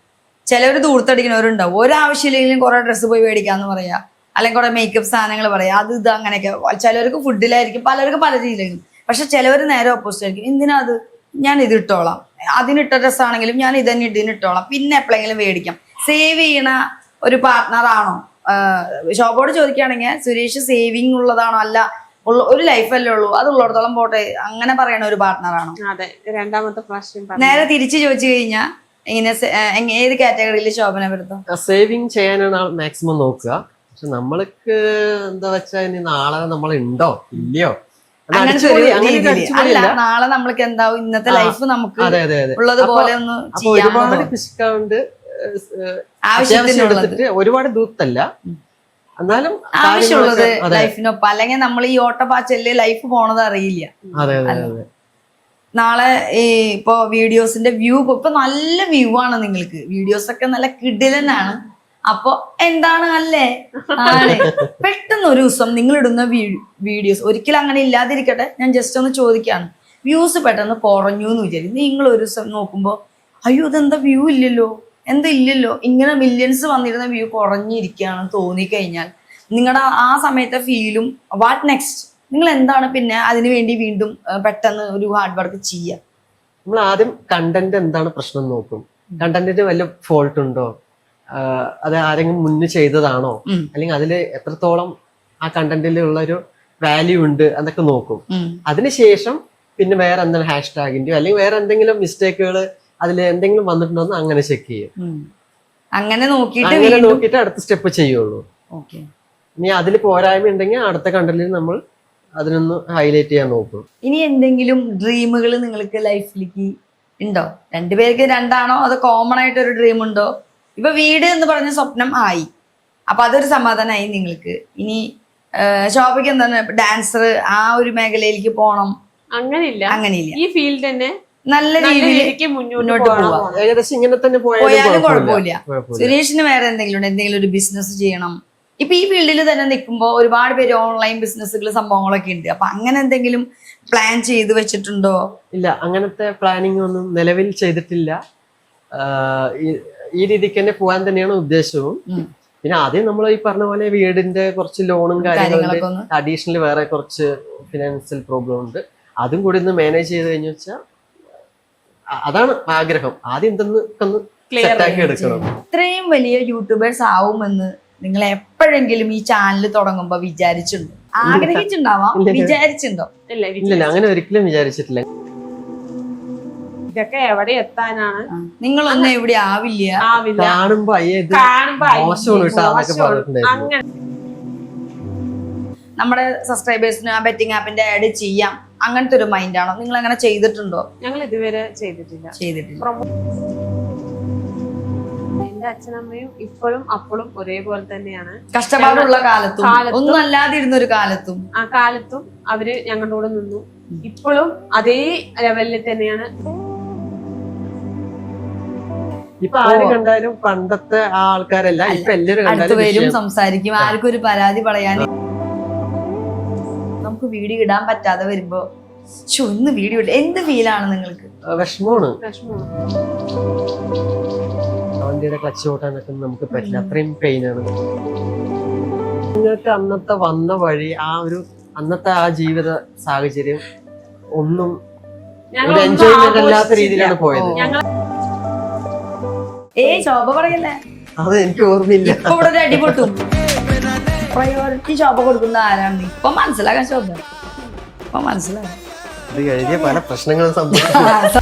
ചിലവര് ദൂർത്തടിക്കുന്നവരുണ്ടാവും, ഒരാവശ്യമില്ലെങ്കിലും കുറെ ഡ്രസ്സ് പോയി മേടിക്കാന്ന് പറയാ, അല്ലെങ്കിൽ കുറെ മേക്കപ്പ് സാധനങ്ങൾ പറയാ, അത് ഇത് അങ്ങനെയൊക്കെ. ചിലവർക്ക് ഫുഡിലായിരിക്കും, പലർക്ക് പല രീതിയിലായിരിക്കും. പക്ഷെ ചിലവർ നേരെ ഓപ്പോസിറ്റ് ആയിരിക്കും. എന്തിനാ അത്, ഞാൻ ഇത് ഇട്ടോളാം, അതിനിട്ട ഡ്രസ്സാണെങ്കിലും ഞാൻ ഇതന്നെ ഇതിനിട്ടോളാം, പിന്നെ എപ്പോഴെങ്കിലും മേടിക്കാം. സേവ് ചെയ്യണ ഒരു പാർട്ട്ണറാണോ? ഷോപ്പോട് ചോദിക്കുകയാണെങ്കിൽ സുരേഷ് സേവിങ് ഉള്ളതാണോ? അല്ല, ഒരു ലൈഫല്ലേ ഉള്ളൂ, അത് ഉള്ളിടത്തോളം പോട്ടെ, അങ്ങനെ പറയണ ഒരു പാർട്ട്ണറാണോ? അതെ, രണ്ടാമത്തെ പ്രാവശ്യം നേരെ തിരിച്ചു ചോദിച്ചു കഴിഞ്ഞാൽ ഇങ്ങനെ ഏത് കാറ്റഗറിയിൽ ശോഭന വരുത്തും? സേവിങ് ചെയ്യാനാണ് മാക്സിമം നോക്കുക. പക്ഷെ നമ്മൾക്ക് എന്താ വെച്ചാൽ ഇനി നാളെ നമ്മൾ ഉണ്ടോ ഇല്ലയോ, അല്ല, നാളെ നമ്മൾക്ക് എന്താവും, ഇന്നത്തെ ലൈഫ് നമുക്ക് ഉള്ളത് പോലെ ഒന്ന് ഒരുപാട് ഡിസ്കൗണ്ട് ആവശ്യത്തിനെടുത്തിട്ട് ഒരുപാട് ദൂരത്തല്ല, എന്നാലും ആവശ്യമുള്ളത് ലൈഫിനൊപ്പം. അല്ലെങ്കിൽ നമ്മൾ ഈ ഓട്ടപ്പാച്ചല് ലൈഫ് പോണത് അറിയില്ല. നാളെ ഇപ്പൊ വീഡിയോസിന്റെ വ്യൂ ഇപ്പൊ നല്ല വ്യൂ ആണ് നിങ്ങൾക്ക്, വീഡിയോസ് ഒക്കെ നല്ല കിടിലനാണ്. അപ്പൊ എന്താണ് അല്ലേ, ആണ്. പെട്ടെന്ന് ഒരു ദിവസം നിങ്ങൾ ഇടുന്ന വീഡിയോസ്, ഒരിക്കലും അങ്ങനെ ഇല്ലാതിരിക്കട്ടെ, ഞാൻ ജസ്റ്റ് ഒന്ന് ചോദിക്കാണ്, വ്യൂസ് പെട്ടെന്ന് കുറഞ്ഞു എന്ന് വിചാരിക്കും. നിങ്ങൾ ഒരു ദിവസം നോക്കുമ്പോ അയ്യോ ഇതെന്താ വ്യൂ ഇല്ലല്ലോ, എന്താ ഇല്ലല്ലോ, ഇങ്ങനെ മില്യൺസ് വന്നിരുന്ന വ്യൂ കുറഞ്ഞിരിക്കുകയാണെന്ന് തോന്നിക്കഴിഞ്ഞാൽ നിങ്ങളുടെ ആ സമയത്തെ ഫീലും വാട്ട് നെക്സ്റ്റ്, നിങ്ങൾ എന്താണ് പിന്നെ അതിനു വേണ്ടി വീണ്ടും പെട്ടെന്ന് ഒരു ഹാർഡ് വർക്ക് ചെയ്യുക? നമ്മൾ ആദ്യം കണ്ടന്റ് എന്താണ് പ്രശ്നം നോക്കും. കണ്ടന്റിന് വല്ല ഫോൾട്ട് ഉണ്ടോ, അത് ആരെങ്കിലും മുന്നേ ചെയ്തതാണോ, അല്ലെങ്കിൽ അതിൽ എത്രത്തോളം ആ കണ്ടന്റിലുള്ള ഒരു വാല്യൂ ഉണ്ട് എന്നൊക്കെ നോക്കും. അതിനുശേഷം പിന്നെ വേറെ എന്തെങ്കിലും ഹാഷ് ടാഗിന്റെയോ അല്ലെങ്കിൽ വേറെ എന്തെങ്കിലും മിസ്റ്റേക്കുകൾ അതിൽ എന്തെങ്കിലും വന്നിട്ടുണ്ടോ എന്ന് അങ്ങനെ ചെക്ക് ചെയ്യും. അങ്ങനെ നോക്കിയിട്ട് അടുത്ത സ്റ്റെപ്പ് ചെയ്യുള്ളൂ. ഇനി അതിൽ പോരായ്മ ഉണ്ടെങ്കിൽ അടുത്ത കണ്ടന്റിൽ നമ്മൾ അതിനൊന്ന് ഹൈലൈറ്റ് ചെയ്യാൻ നോക്കും. ഇനി എന്തെങ്കിലും ഡ്രീമുകൾ നിങ്ങൾക്ക് ലൈഫിലേക്ക് ഉണ്ടോ? 2 പേർക്ക് 2 ആണോ, അത് കോമൺ ആയിട്ട് ഒരു ഡ്രീം ഉണ്ടോ? ഇപ്പൊ വീട് എന്ന് പറഞ്ഞ സ്വപ്നം ആയി, അപ്പൊ അതൊരു സമാധാനമായി നിങ്ങൾക്ക്. ഇനി ശോഭയ്ക്ക് എന്താണ്, ഡാൻസർ ആ ഒരു മേഖലയിലേക്ക് പോകണം? അങ്ങനെയില്ല, ഈ ഫീൽഡ് തന്നെ നല്ല രീതിയിലേക്ക് മുന്നോട്ട് പോകാം. ഏകദേശം ഇങ്ങനെ തന്നെ പോയാലും കുഴപ്പമില്ല. സുരേഷിന് വേറെ എന്തെങ്കിലും ഒരു ബിസിനസ് ചെയ്യണം. ഇപ്പൊ ഈ ഫീൽഡിൽ തന്നെ നിൽക്കുമ്പോൾ ഒരുപാട് പേര് ഓൺലൈൻ ബിസിനസ്സുകൾ സംഭവങ്ങളൊക്കെ ഉണ്ട്. അപ്പൊ അങ്ങനെ എന്തെങ്കിലും പ്ലാൻ ചെയ്ത് വെച്ചിട്ടുണ്ടോ? ഇല്ല, അങ്ങനത്തെ പ്ലാനിങ് ഒന്നും നിലവിൽ ചെയ്തിട്ടില്ല. ഈ രീതിക്ക് തന്നെ പോകാൻ തന്നെയാണ് ഉദ്ദേശവും. പിന്നെ ആദ്യം നമ്മൾ ഈ പറഞ്ഞ പോലെ വീടിന്റെ കുറച്ച് ലോണും കാര്യങ്ങളൊക്കെ, അഡീഷണൽ വേറെ കുറച്ച് ഫിനാൻഷ്യൽ പ്രോബ്ലം ഉണ്ട്, അതും കൂടി ഒന്ന് മാനേജ് ചെയ്ത് കഴിഞ്ഞു വെച്ചാൽ അതാണ് ആഗ്രഹം. ആദ്യം ഇതൊന്ന് സെറ്റാക്കി എടുക്കണം. ഇത്രയും വലിയ യൂട്യൂബേഴ്സ് ആവുമെന്ന് നിങ്ങൾ എപ്പോഴെങ്കിലും ഈ ചാനൽ തുടങ്ങുമ്പോ വിചാരിച്ചിട്ടുണ്ടോ? ആഗ്രഹിച്ചിട്ടുണ്ടാവാം, വിചാരിച്ചിട്ടുണ്ടോ? ഇല്ല, അങ്ങനെ ഒരിക്കലും വിചാരിച്ചിട്ടില്ല. ഇതൊക്കെ എവിടെ എത്താനാണ്, നിങ്ങളൊന്നും എവിടെ ആവില്ല. കാണുമ്പോ അങ്ങനെ നമ്മുടെ സബ്സ്ക്രൈബേഴ്സിന് ആ ബെറ്റിംഗ് ആപ്പിന്റെ ആഡ് ചെയ്യാം, അങ്ങനത്തെ ഒരു മൈൻഡാണോ? നിങ്ങൾ അങ്ങനെ ചെയ്തിട്ടുണ്ടോ? ഞങ്ങൾ ഇതുവരെ ചെയ്തിട്ടില്ല. എന്റെ അച്ഛനമ്മയും ഇപ്പോഴും അപ്പോഴും ഒരേപോലെ തന്നെയാണ്. കഷ്ടപ്പാടുള്ള കാലത്തും ഒന്നും അല്ലാതിരുന്ന ഒരു കാലത്തും ആ കാലത്തും അവര് ഞങ്ങളുടെ കൂടെ നിന്നു. ഇപ്പോഴും അതേ ലെവലിൽ തന്നെയാണ്. ഇപ്പൊ ആര് കണ്ടാലും പണ്ടത്തെ ആ ആൾക്കാരല്ല, ഇപ്പൊ എല്ലാവരും അടുത്ത് വരും, സംസാരിക്കും, ആർക്കും ഒരു പരാതി പറയാൻ. നമുക്ക് വീഡിയോ ഇടാൻ പറ്റാതെ വരുമ്പോ ഇന്ന് വീഡിയോ ഇല്ല, എന്ത് ഫീലാണ് നിങ്ങൾക്ക്? വിഷമമാണ്. വണ്ടിയുടെ ക്ലച്ച് ഓട്ടാനൊക്കെ നമുക്ക് പറ്റില്ല, അത്രയും പെയിനാണ്. നിങ്ങൾക്ക് അന്നത്തെ വന്ന വഴി, ആ ഒരു അന്നത്തെ ആ ജീവിത സാഹചര്യം ഒന്നും ഒരു എൻജോയ്മെന്റ് അല്ലാത്ത രീതിയിലാണ് പോയത്. ശോഭ പറയല്ലേ, അത് എനിക്ക് ഓർമ്മയില്ല. ഇപ്പൊ ഇവിടെ ഒരു അടിപൊട്ടും. പ്രയോറിറ്റി ശോഭ കൊടുക്കുന്ന ആരാണ് ഇപ്പൊ മനസ്സിലാക്കാൻ? ശോഭ ഇപ്പൊ മനസ്സിലാവും. ഇത് കഴിഞ്ഞ പല പ്രശ്നങ്ങളും സംഭവിച്ചു.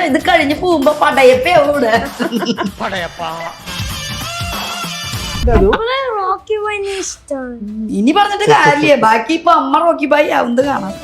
ഇത് കഴിഞ്ഞ് പോകുമ്പോ പടയപ്പയാവും ഇവിടെ. റോക്കി ബോയിനെ ഇഷ്ടമാണ്. ഇനി പറഞ്ഞിട്ട് കാര്യമില്ല, ബാക്കി ഇപ്പൊ അമ്മ റോക്കി ബായി ആവുന്നത് കാണാം.